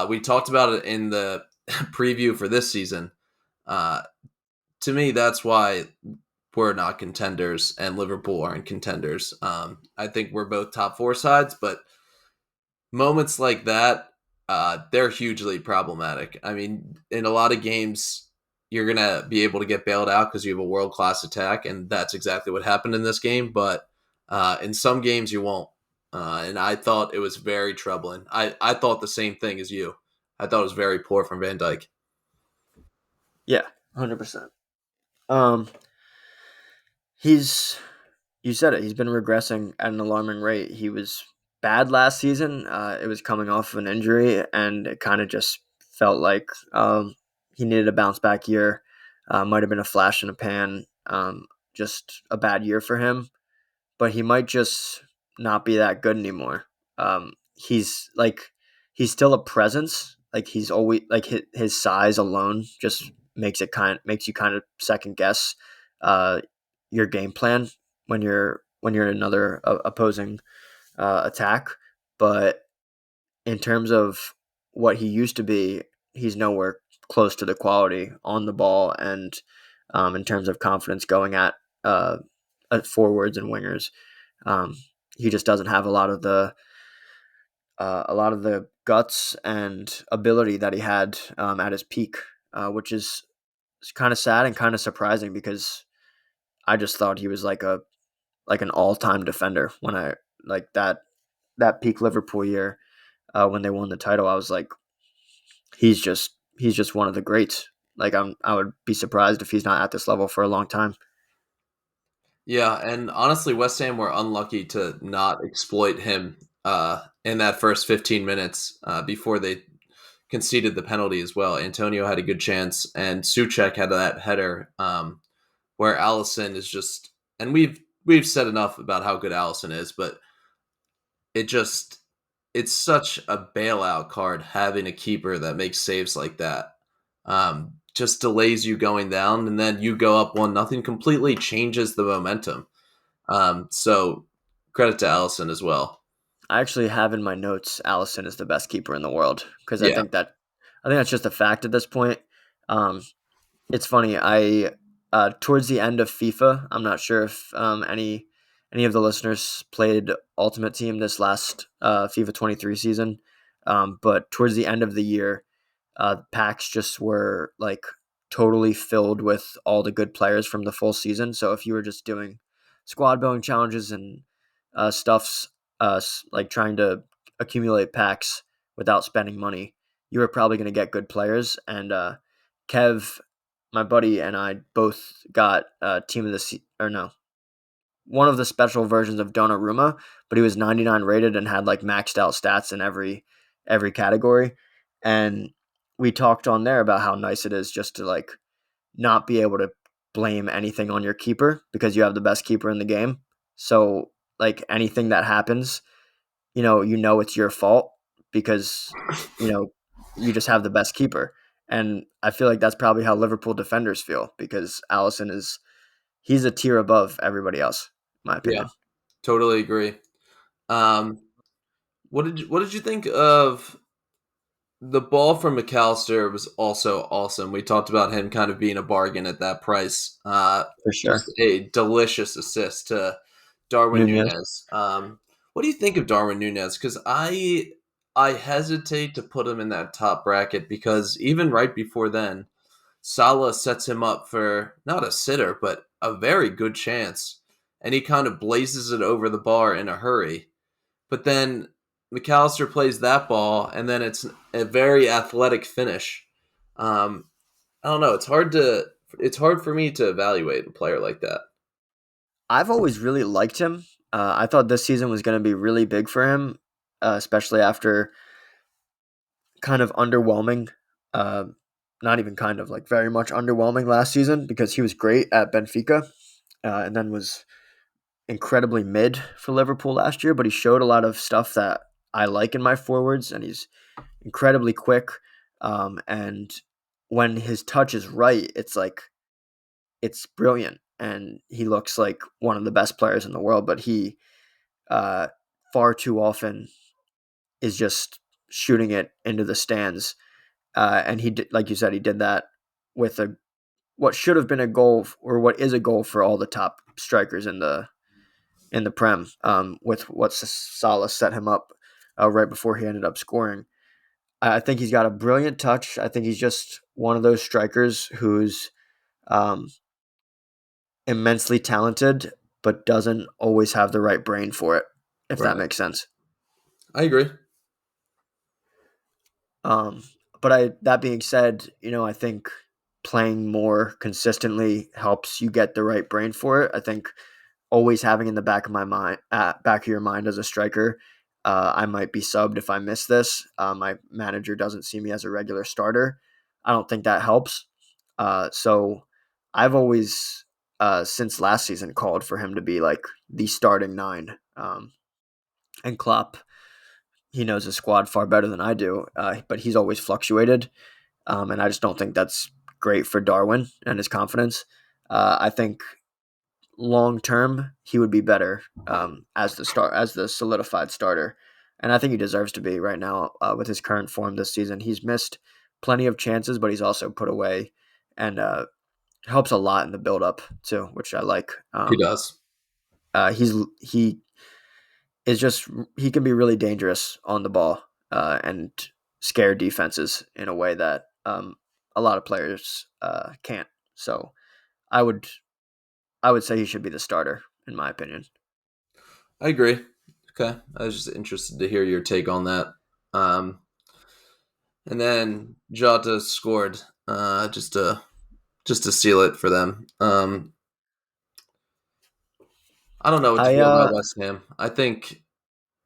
We talked about it in the preview for this season. Uh, to me, that's why we're not contenders and Liverpool aren't contenders. I think we're both top four sides, but moments like that, they're hugely problematic. I mean, in a lot of games, you're going to be able to get bailed out because you have a world class attack, and that's exactly what happened in this game. But in some games, you won't. And I thought it was very troubling. I thought the same thing as you. I thought it was very poor from Van Dyke. Yeah, 100%. Um, he's You said it. He's been regressing at an alarming rate. He was bad last season. It was coming off of an injury, and it kind of just felt like he needed a bounce back year. Might have been a flash in a pan. Just a bad year for him, but he might just not be that good anymore. He's still a presence. Like he's always like his size alone just makes you kind of second guess uh, your game plan when you're in another opposing attack. But in terms of what he used to be, he's nowhere close to the quality on the ball and in terms of confidence going at forwards and wingers. Um, he just doesn't have a lot of the guts and ability that he had at his peak. which is kind of sad and kind of surprising because I just thought he was like an all time defender when I like that peak Liverpool year when they won the title. I was like, he's just one of the greats. Like I would be surprised if he's not at this level for a long time. Yeah, and honestly, West Ham were unlucky to not exploit him in that first 15 minutes before they conceded the penalty as well. Antonio had a good chance, and Suchek had that header where Allison is just, and we've said enough about how good Allison is, but it just it's such a bailout card having a keeper that makes saves like that. Just delays you going down, and then you go up 1-0, completely changes the momentum. So credit to Allison as well. I actually have in my notes Allison is the best keeper in the world because Yeah, I think that's just a fact at this point. Um, it's funny. I towards the end of FIFA, I'm not sure if any of the listeners played Ultimate Team this last FIFA 23 season, but towards the end of the year, packs just were like totally filled with all the good players from the full season. So if you were just doing squad building challenges and stuffs, like trying to accumulate packs without spending money, you were probably going to get good players. And Kev, my buddy, and I both got team of the or no, one of the special versions of Donnarumma, but he was 99 rated and had like maxed out stats in every category. And we talked on there about how nice it is just to like not be able to blame anything on your keeper because you have the best keeper in the game. So like anything that happens, you know it's your fault because you know you just have the best keeper. And I feel like that's probably how Liverpool defenders feel because Allison is he's a tier above everybody else, in my yeah, opinion. totally agree. Um, what did you think of the ball from McAllister? Was also awesome. We talked about him kind of being a bargain at that price. For Just sure. a delicious assist to Darwin Nunez. Nunez. What do you think of Darwin Nunez? Because I hesitate to put him in that top bracket because even right before then, Salah sets him up for not a sitter, but a very good chance. And he kind of blazes it over the bar in a hurry. But then McAllister plays that ball, and then it's a very athletic finish. Um, I don't know. It's hard for me to evaluate a player like that. I've always really liked him. I thought this season was going to be really big for him, especially after kind of underwhelming, uh, not even kind of like very much underwhelming last season because he was great at Benfica and then was incredibly mid for Liverpool last year. But he showed a lot of stuff that I like in my forwards, and he's incredibly quick. And when his touch is right, it's brilliant, and he looks like one of the best players in the world. But he uh, far too often is just shooting it into the stands. And he did, like you said, he did that with a what should have been a goal or what is a goal for all the top strikers in the Prem. With what Salah set him up right before he ended up scoring. I think he's got a brilliant touch. I think he's just one of those strikers who's um, immensely talented, but doesn't always have the right brain for it, if that Right. makes sense. I agree. Um, but that being said, I think playing more consistently helps you get the right brain for it. I think always having in the back of my mind, back of your mind as a striker, I might be subbed if I miss this. My manager doesn't see me as a regular starter. I don't think that helps. So I've always, since last season, called for him to be like the starting nine. And Klopp, he knows his squad far better than I do, but he's always fluctuated. And I just don't think that's great for Darwin and his confidence. I think long term he would be better as the solidified starter, and I think he deserves to be right now with his current form this season. He's missed plenty of chances, but he's also put away and helps a lot in the build up too, which I like. He does. He is just he can be really dangerous on the ball and scare defenses in a way that a lot of players can't. So I would I would say he should be the starter in my opinion. I agree. Okay, I was just interested to hear your take on that. Um, and then Jota scored just to seal it for them. I don't know what to I feel about West Ham. I think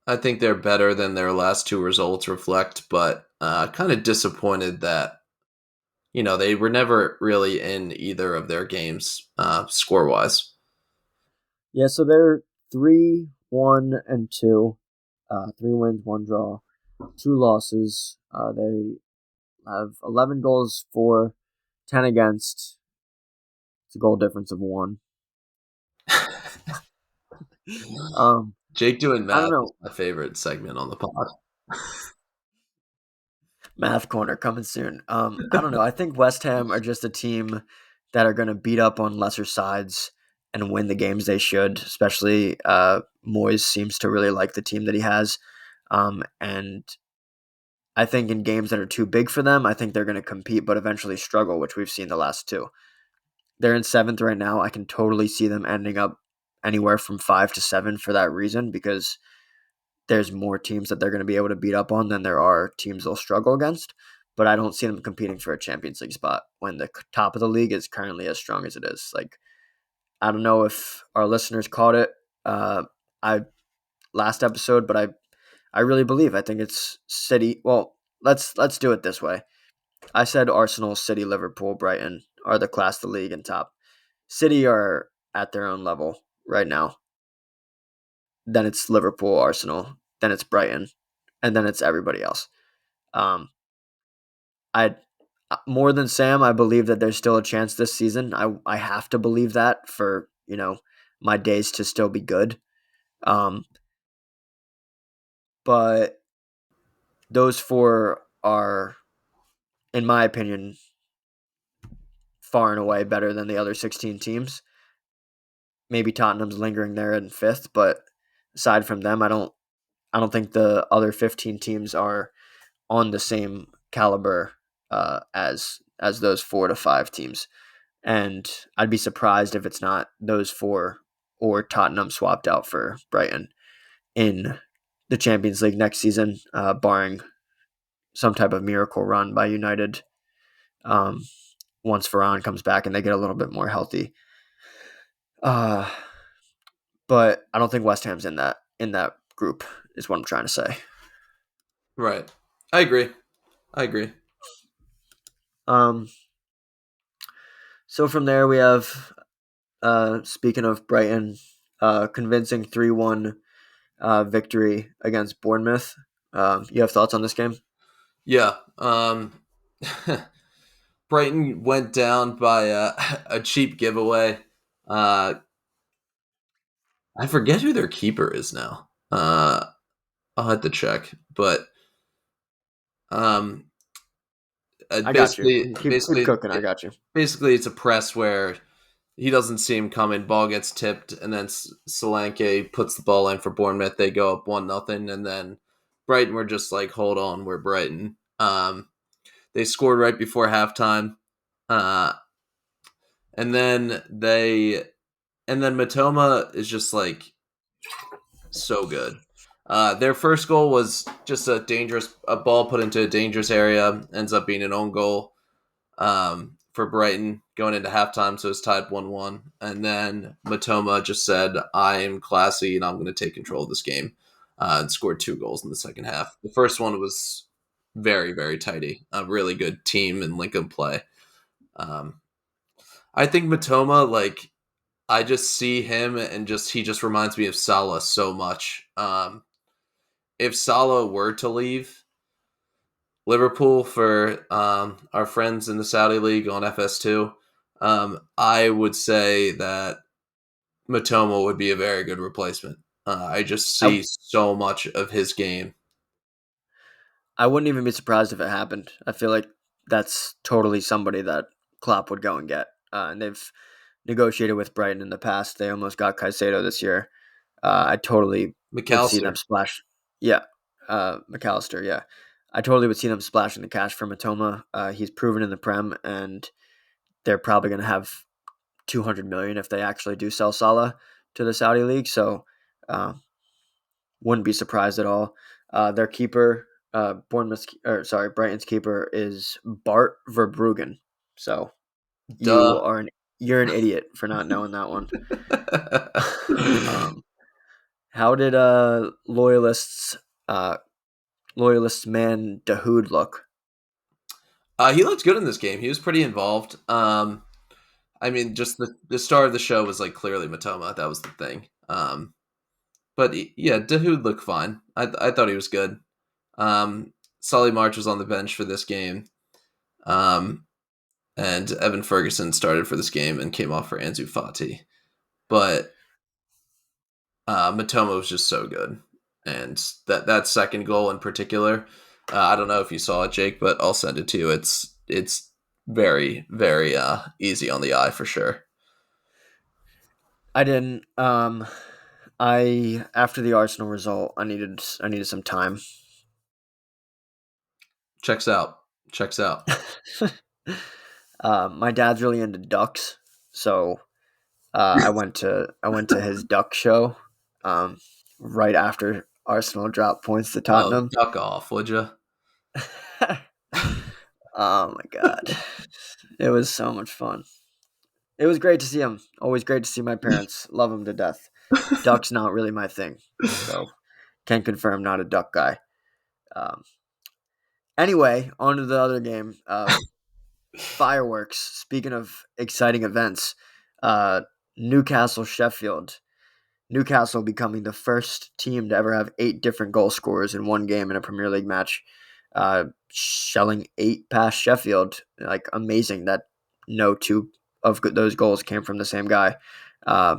they're better than their last two results reflect, but kind of disappointed that they were never really in either of their games score wise. Yeah, so they're 3-1-2, 3 wins, 1 draw, 2 losses. They have 11 goals for, 10 against. It's a goal difference of 1. Um, Jake doing I don't math is know. my favorite segment on the pod. Math corner coming soon. I don't know. I think West Ham are just a team that are going to beat up on lesser sides and win the games they should. Especially Moyes seems to really like the team that he has, and I think in games that are too big for them, I think they're going to compete but eventually struggle, which we've seen the last two. They're in seventh right now. I can totally see them ending up anywhere from 5 to 7 for that reason because there's more teams that they're going to be able to beat up on than there are teams they'll struggle against. But I don't see them competing for a Champions League spot when the top of the league is currently as strong as it is. Like I don't know if our listeners caught it, I last episode, but I really believe I think it's City. Well, let's do it this way. I said Arsenal, City, Liverpool, Brighton are the class of the league and top. City are at their own level right now. Then it's Liverpool, Arsenal, then it's Brighton, and then it's everybody else. Um, I more than Sam, I believe that there's still a chance this season. I have to believe that for my days to still be good. Um, but those four are, in my opinion, far and away better than the other 16 teams. Maybe Tottenham's lingering there in fifth, but aside from them, I don't think the other 15 teams are on the same caliber as those 4 to 5 teams. And I'd be surprised if it's not those four or Tottenham swapped out for Brighton in the Champions League next season, barring some type of miracle run by United um, once Varane comes back and they get a little bit more healthy. Uh, but I don't think West Ham's in that group. Is what I'm trying to say. Right. I agree. I agree. Um, so from there we have speaking of Brighton, convincing 3-1 victory against Bournemouth. You have thoughts on this game? Yeah. Brighton went down by a cheap giveaway. Uh, I forget who their keeper is now. I'll have to check, but um, I got you. basically, Keep cooking. I got you. basically, it's a press where he doesn't see him coming. Ball gets tipped, and then Solanke puts the ball in for Bournemouth. They go up 1-0, and then Brighton were just like, "Hold on, we're Brighton." They scored right before halftime, uh, and then Matoma is just like so good. Their first goal was just a ball put into a dangerous area, ends up being an own goal for Brighton going into halftime, so it's tied 1-1. And then Matoma just said, I am classy and I'm going to take control of this game, and scored 2 goals in the second half. The first one was very, very tidy, a really good team and link up play. Um, I think Matoma, like, I just see him and he just reminds me of Salah so much. If Salah were to leave Liverpool for our friends in the Saudi League on FS2, I would say that Matoma would be a very good replacement. I just I see so much of his game. I wouldn't even be surprised if it happened. I feel like that's totally somebody that Klopp would go and get. And they've negotiated with Brighton in the past. They almost got Caicedo this year. I totally would see them McAllister. splash. Yeah, McAllister. Yeah, I totally would see them splashing the cash for Matoma. He's proven in the Prem, and they're probably going to have 200 million if they actually do sell Salah to the Saudi league. So uh, wouldn't be surprised at all. Their keeper, Brighton's keeper is Bart Verbruggen. So you Duh. are you're an idiot for not knowing that one. um, how did uh, loyalists man Dahoud look? He looked good in this game. He was pretty involved. I mean, just the star of the show was like clearly Matoma. That was the thing. But yeah, Dahoud looked fine. I thought he was good. Solly March was on the bench for this game. Um, and Evan Ferguson started for this game and came off for Ansu Fati. But Matoma was just so good, and that second goal in particular, I don't know if you saw it, Jake, but I'll send it to you. It's very very easy on the eye for sure. I didn't. I after the Arsenal result, I needed some time. Checks out. Checks out. My dad's really into ducks, so I went to his duck show, um, right after Arsenal dropped points to Oh, Tottenham. duck off, would you? Oh my god, it was so much fun. It was great to see him. Always great to see my parents. Love him to death. Duck's not really my thing, so can confirm not a duck guy. Um, anyway, on to the other game. Fireworks. Speaking of exciting events, uh, Newcastle Sheffield. Newcastle becoming the first team to ever have 8 different goal scorers in one game in a Premier League match, shelling 8 past Sheffield. Like amazing that no two of those goals came from the same guy. Uh,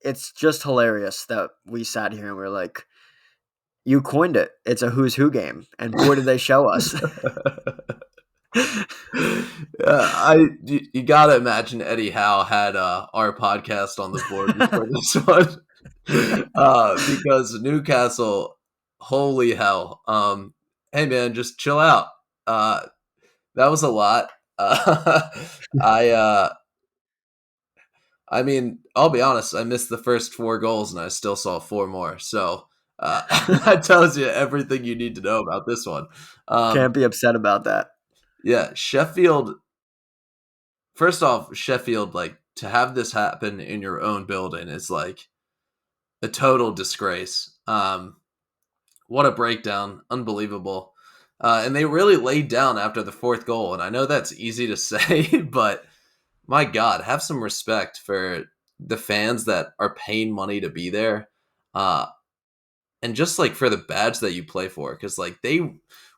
it's just hilarious that we sat here and we are like, "You coined it. It's a who's who game," and boy did they show us. You gotta imagine Eddie Howe had our podcast on the board before this one, because Newcastle, holy hell! Hey man, just chill out. That was a lot. Uh, I I mean, I'll be honest. I missed the first 4 goals, and I still saw 4 more. So that tells you everything you need to know about this one. Can't Um, be upset about that. yeah, Sheffield. First off, Sheffield, like to have this happen in your own building is like a total disgrace. What a breakdown! Unbelievable. And they really laid down after the 4th goal. And I know that's easy to say, but my God, have some respect for the fans that are paying money to be there. Uh, and just like for the badge that you play for. Because like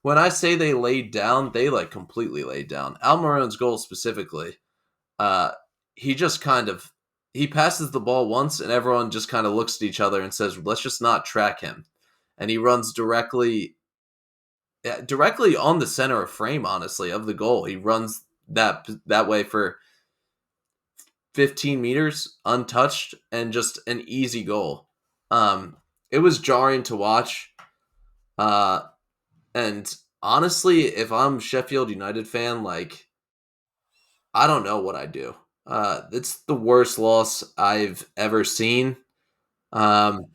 when I say they laid down, they like completely laid down. Almiron's goal specifically, uh, he just kind of he passes the ball once and everyone just kind of looks at each other and says, let's just not track him. And he runs directly on the center of frame, honestly, of the goal. He runs that way for 15 meters untouched and just an easy goal. It was jarring to watch. And honestly, if I'm Sheffield United fan, like I don't know what I do. It's the worst loss I've ever seen. Um,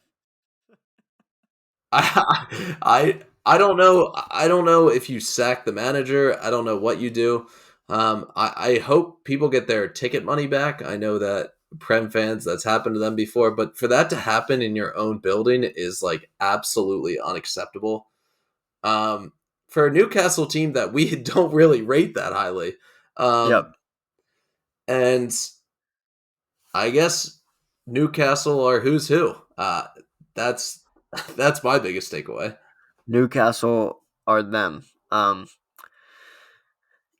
I don't know. I don't know if you sack the manager. I don't know what you do. I hope people get their ticket money back. I know that Prem fans, that's happened to them before, but for that to happen in your own building is like absolutely unacceptable. Um, for a Newcastle team that we don't really rate that highly. Yep. And I guess Newcastle are who's who. That's that's my biggest takeaway. Newcastle are them.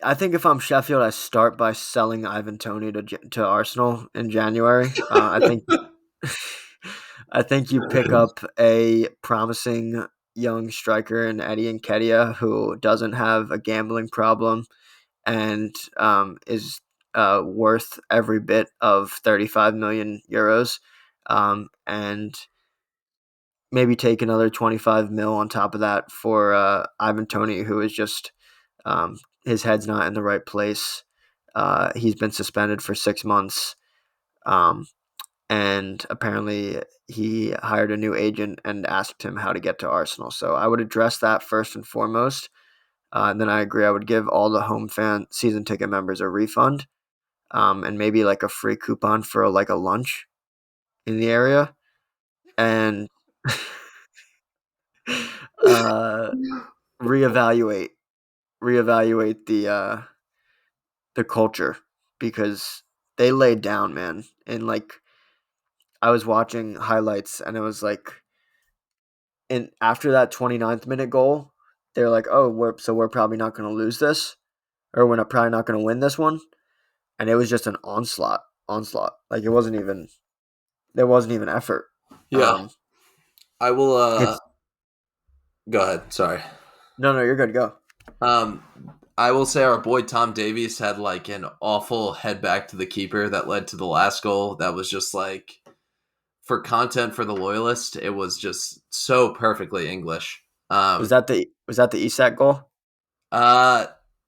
I think if I'm Sheffield, I start by selling Ivan Toney to Arsenal in January. I think you pick up a promising young striker in Eddie Nketiah who doesn't have a gambling problem and is worth every bit of 35 million euros. And maybe take another 25 mil on top of that for Ivan Toney, who is just his head's not in the right place. He's been suspended for 6 months, um, and apparently he hired a new agent and asked him how to get to Arsenal. So I would address that first and foremost. And then I agree. I would give all the home fan season ticket members a refund, and maybe like a free coupon for like a lunch in the area, and uh, reevaluate reevaluate the culture because they laid down, man. And like I was watching highlights and it was like and after that 29th minute goal, they're like, "Oh, we're probably not going to lose this or we're not probably not going to win this one." And it was just an onslaught. Like it wasn't even there wasn't even effort. Yeah, Um I will. it's Go ahead. Sorry. no, you're good. Go. Um, I will say our boy Tom Davies had like an awful head back to the keeper that led to the last goal. That was just like for content for the loyalist. It was just so perfectly English. Was that the Isak goal? Uh,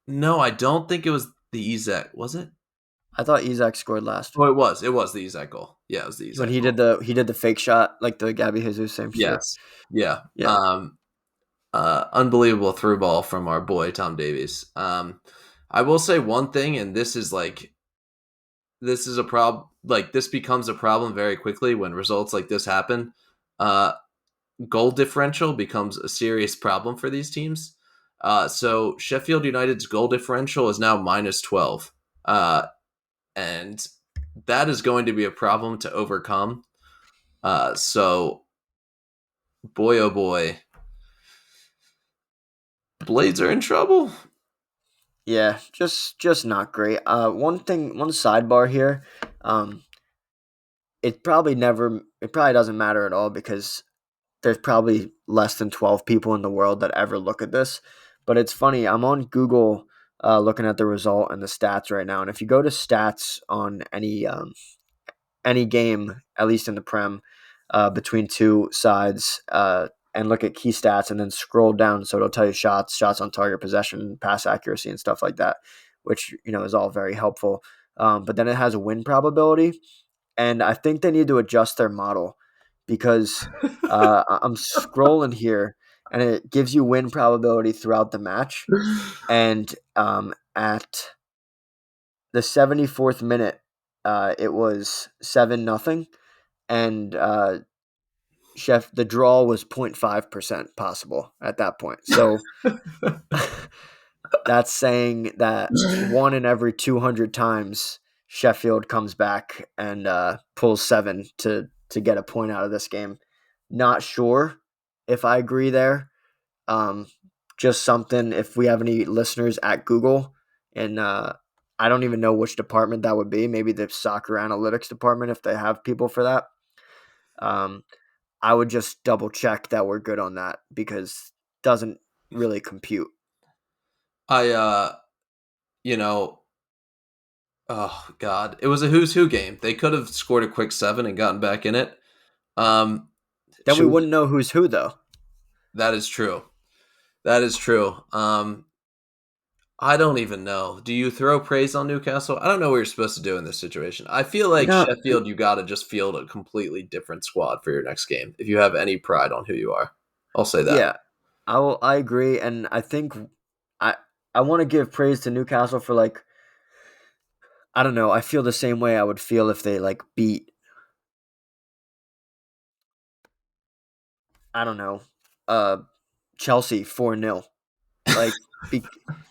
no, I don't think it was the Ezek. Was it? I thought Isak scored last. Oh, it was. It was the Ezek goal. Yeah, it was the When Ezek goal. he did the fake shot, like the Gabby Jesus same shit. Yes. Yeah. Yeah. Unbelievable through ball from our boy Tom Davies. I will say one thing, and this is a problem. Like this becomes a problem very quickly when results like this happen. Uh, Goal differential becomes a serious problem for these teams. So Sheffield United's goal differential is now -12, and that is going to be a problem to overcome. So boy, oh boy, Blades are in trouble. Yeah, just not great. One sidebar here. Um, it probably doesn't matter at all because there's probably less than 12 people in the world that ever look at this. But it's funny. I'm on Google looking at the result and the stats right now, and if you go to stats on any game, at least in the Prem, between two sides, and look at key stats, and then scroll down, so it'll tell you shots on target, possession, pass accuracy, and stuff like that, which is all very helpful. But then it has a win probability, and I think they need to adjust their model because I'm scrolling here, and it gives you win probability throughout the match, and at the 74th minute, it was 7-0, and the draw was 0.5% possible at that point. So that's saying that one in every 200 times Sheffield comes back and pulls seven to get a point out of this game. Not sure if I agree there. Um, just something. If we have any listeners at Google, and I don't even know which department that would be. Maybe the soccer analytics department if they have people for that. Um, I would just double check that we're good on that because it doesn't really compute. I you know, oh god, it was a who's who game. They could have scored a quick 7 and gotten back in it. Um, Then we should wouldn't know who's who though. That is true. That is true. I don't even know. Do you throw praise on Newcastle? I don't know what you're supposed to do in this situation. I feel like No, Sheffield, you got to just field a completely different squad for your next game if you have any pride on who you are. I'll say that. yeah, I agree, and I think I I want to give praise to Newcastle for like I don't know. I feel the same way I would feel if they like beat I don't know, uh, Chelsea 4-0. Like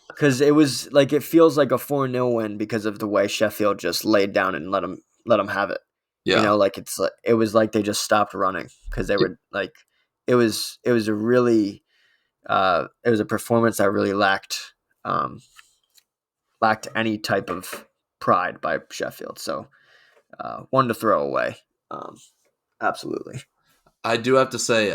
because it was like it feels like a 4-0 win because of the way Sheffield just laid down and let them have it. Yeah. Like it was like they just stopped running because they were like it was a really it was a performance that really lacked any type of pride by Sheffield. So one to throw away. Um, absolutely. I do have to say,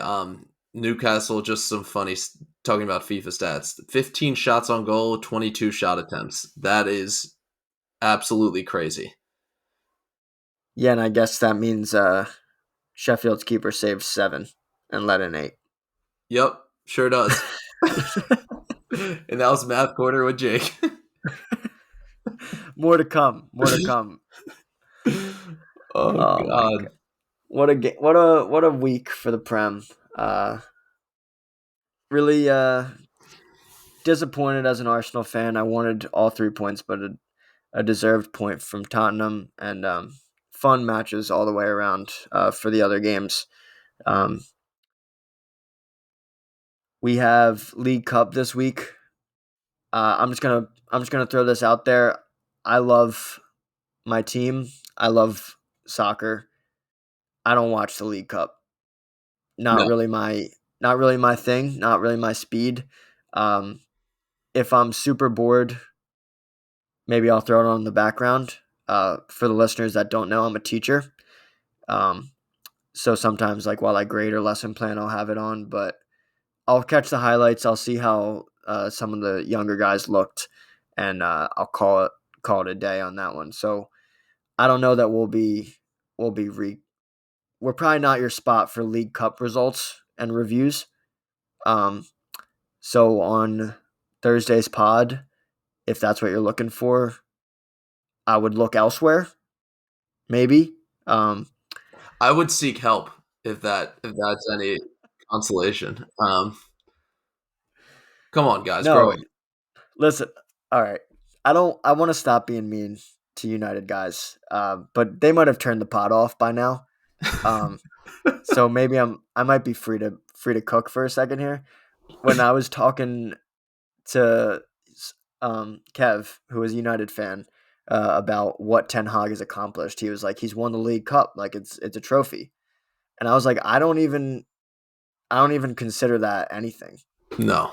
Newcastle, just some funny talking about FIFA stats 15 shots on goal, 22 shot attempts. That is absolutely crazy. Yeah, and I guess that means Sheffield's keeper saved seven. and let in 8. Yep, sure does. And that was Math Quarter with Jake. More to come. More to come. Oh Oh my God. god. What a week for the Prem. Really disappointed as an Arsenal fan. I wanted all 3 points, but a deserved point from Tottenham, and fun matches all the way around for the other games. Um, we have League Cup this week. I'm just gonna throw this out there. I love my team. I love soccer. I don't watch the League Cup. Not No. really my not really my thing. Not really my speed. Um, if I'm super bored, maybe I'll throw it on in the background. For the listeners that don't know, I'm a teacher. Um, so sometimes, like while I grade or lesson plan, I'll have it on. But I'll catch the highlights. I'll see how some of the younger guys looked, and I'll call it a day on that one. So I don't know that we'll be we're probably not your spot for League Cup results and reviews. Um, so on Thursday's pod, if that's what you're looking for, I would look elsewhere. Maybe. Um, I would seek help if that's any consolation. Come on, guys, grow no, up. listen. All right, I don't. I want to stop being mean to United guys, but they might have turned the pod off by now. Um, so maybe I might be free to cook for a second here. When I was talking to Kev, who is a United fan, about what Ten Hag has accomplished, he was like, he's won the League Cup, like it's a trophy, and I was like, I don't even consider that anything. No.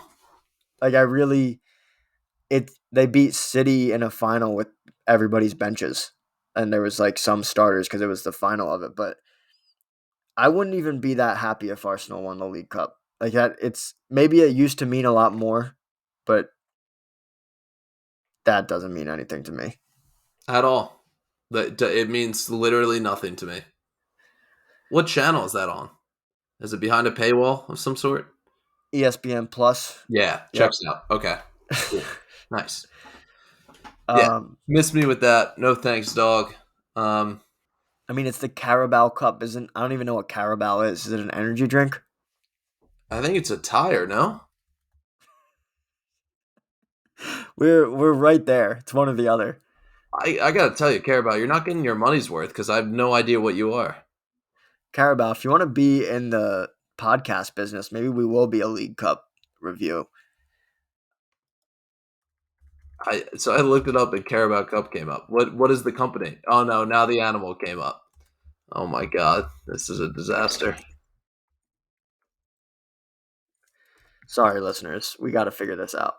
Like I really, they beat City in a final with everybody's benches, and there was like some starters because it was the final of it, but I wouldn't even be that happy if Arsenal won the League Cup. Like that, it's maybe it used to mean a lot more, but that doesn't mean anything to me. At all. It means literally nothing to me. What channel is that on? Is it behind a paywall of some sort? ESPN Plus. Yeah, Yep. checks out. Okay, cool, nice. Yeah, um, missed me with that. No thanks, dog. Um, I mean, it's the Carabao Cup, isn't? I don't even know what Carabao is. Is it an energy drink? I think it's a tire. No, We're right there. It's one or the other. I gotta tell you, Carabao, you're not getting your money's worth because I have no idea what you are. Carabao, if you want to be in the podcast business, maybe we will be a League Cup review. I looked it up and Carabao Cup came up. What is the company? Oh no, now the animal came up. Oh my god, this is a disaster. Sorry, listeners. We got to figure this out.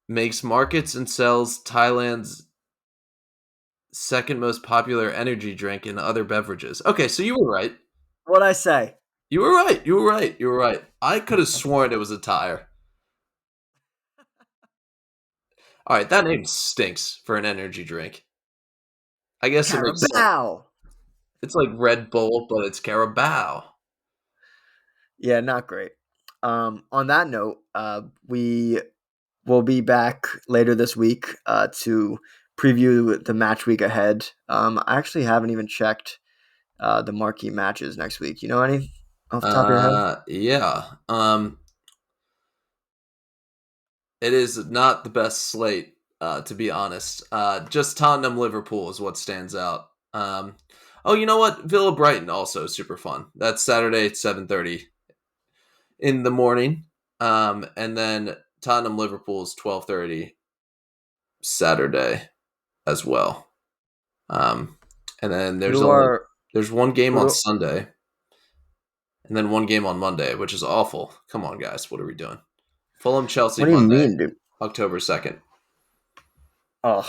Makes markets and sells Thailand's second most popular energy drink and other beverages. Okay, so you were right. What'd I say? You were right. You were right. You were right. I could have sworn it was a tire. All right, that name stinks for an energy drink. I guess it makes sense. Carabao. It's like Red Bull, but it's Carabao. Yeah, not great. On that note, we will be back later this week to preview the match week ahead. I actually haven't even checked the marquee matches next week. You know any off the top of your head? Yeah. It is not the best slate, to be honest. Just Tottenham Liverpool is what stands out. Oh, you know what? Villa Brighton also super fun. That's Saturday at 7:30 in the morning. And then Tottenham Liverpool is 12:30 Saturday as well. Um, and then Who do our there's one game who on do Sunday, and then one game on Monday, which is awful. Come on, guys, what are we doing? Fulham Chelsea What do you Monday, mean, dude? October 2nd. Oh,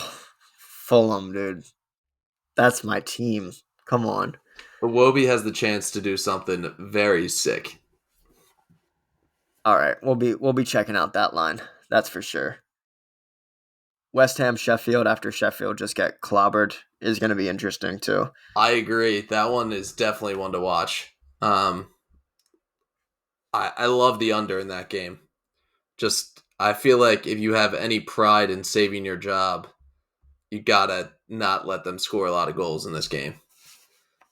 Fulham, dude. That's my team. Come on. Iwobi has the chance to do something very sick. All right, we'll be checking out that line. That's for sure. West Ham Sheffield after Sheffield just get clobbered is going to be interesting too. I agree. That one is definitely one to watch. Um, I love the under in that game. Just I feel like if you have any pride in saving your job, you gotta not let them score a lot of goals in this game.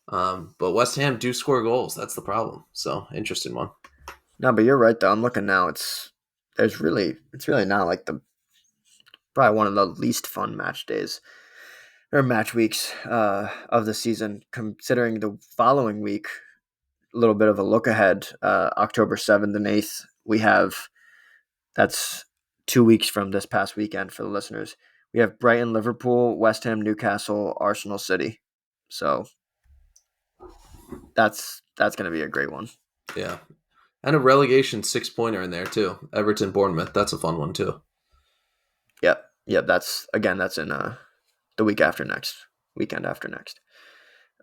But West Ham do score goals. That's the problem. So interesting one. No, but you're right though. I'm looking now. It's really not like the probably one of the least fun match days or match weeks of the season. Considering the following week, a little bit of a look ahead. October 7th and 8th, we have that's 2 weeks from this past weekend for the listeners. We have Brighton, Liverpool, West Ham, Newcastle, Arsenal, City. So that's going to be a great one. Yeah. And a relegation 6-pointer in there too. Everton Bournemouth. That's a fun one too. Yep. That's in the week after next, weekend after next.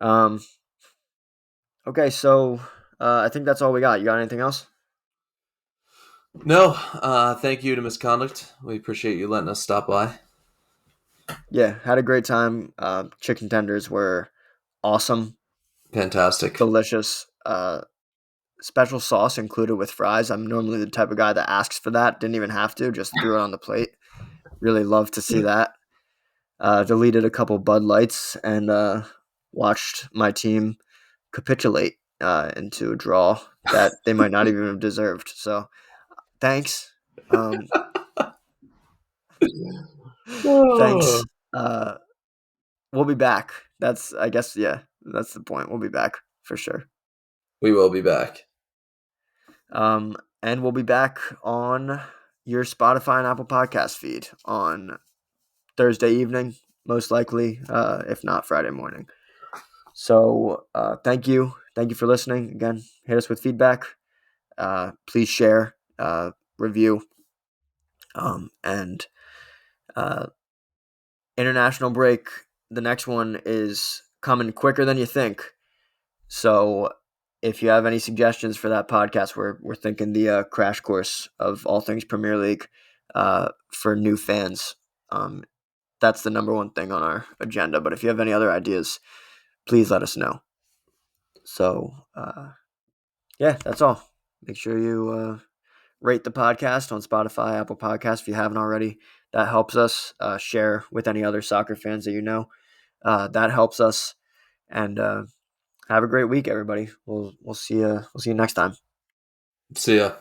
Um. Okay, so I think that's all we got. You got anything else? No, thank you to Misconduct. We appreciate you letting us stop by. Yeah, had a great time. Chicken tenders were awesome, Fantastic. delicious. Special sauce included with fries. I'm normally the type of guy that asks for that. Didn't even have to. Just threw it on the plate. Really love to see that. Deleted a couple Bud Lights and watched my team capitulate into a draw that they might not even have deserved. So thanks. Um, Oh. thanks. We'll be back. I guess, yeah, that's the point. We'll be back for sure. We will be back. And we'll be back on your Spotify and Apple Podcast feed on Thursday evening, most likely, if not Friday morning. So thank you. Thank you for listening. Again, hit us with feedback. Please share, review, and international break. The next one is coming quicker than you think. So if you have any suggestions for that podcast, we're thinking the crash course of all things Premier League for new fans. That's the number one thing on our agenda. But if you have any other ideas, please let us know. So yeah, that's all. Make sure you rate the podcast on Spotify, Apple Podcasts if you haven't already. That helps us. Share with any other soccer fans that you know. That helps us. And have a great week, everybody. We'll see you next time. See ya.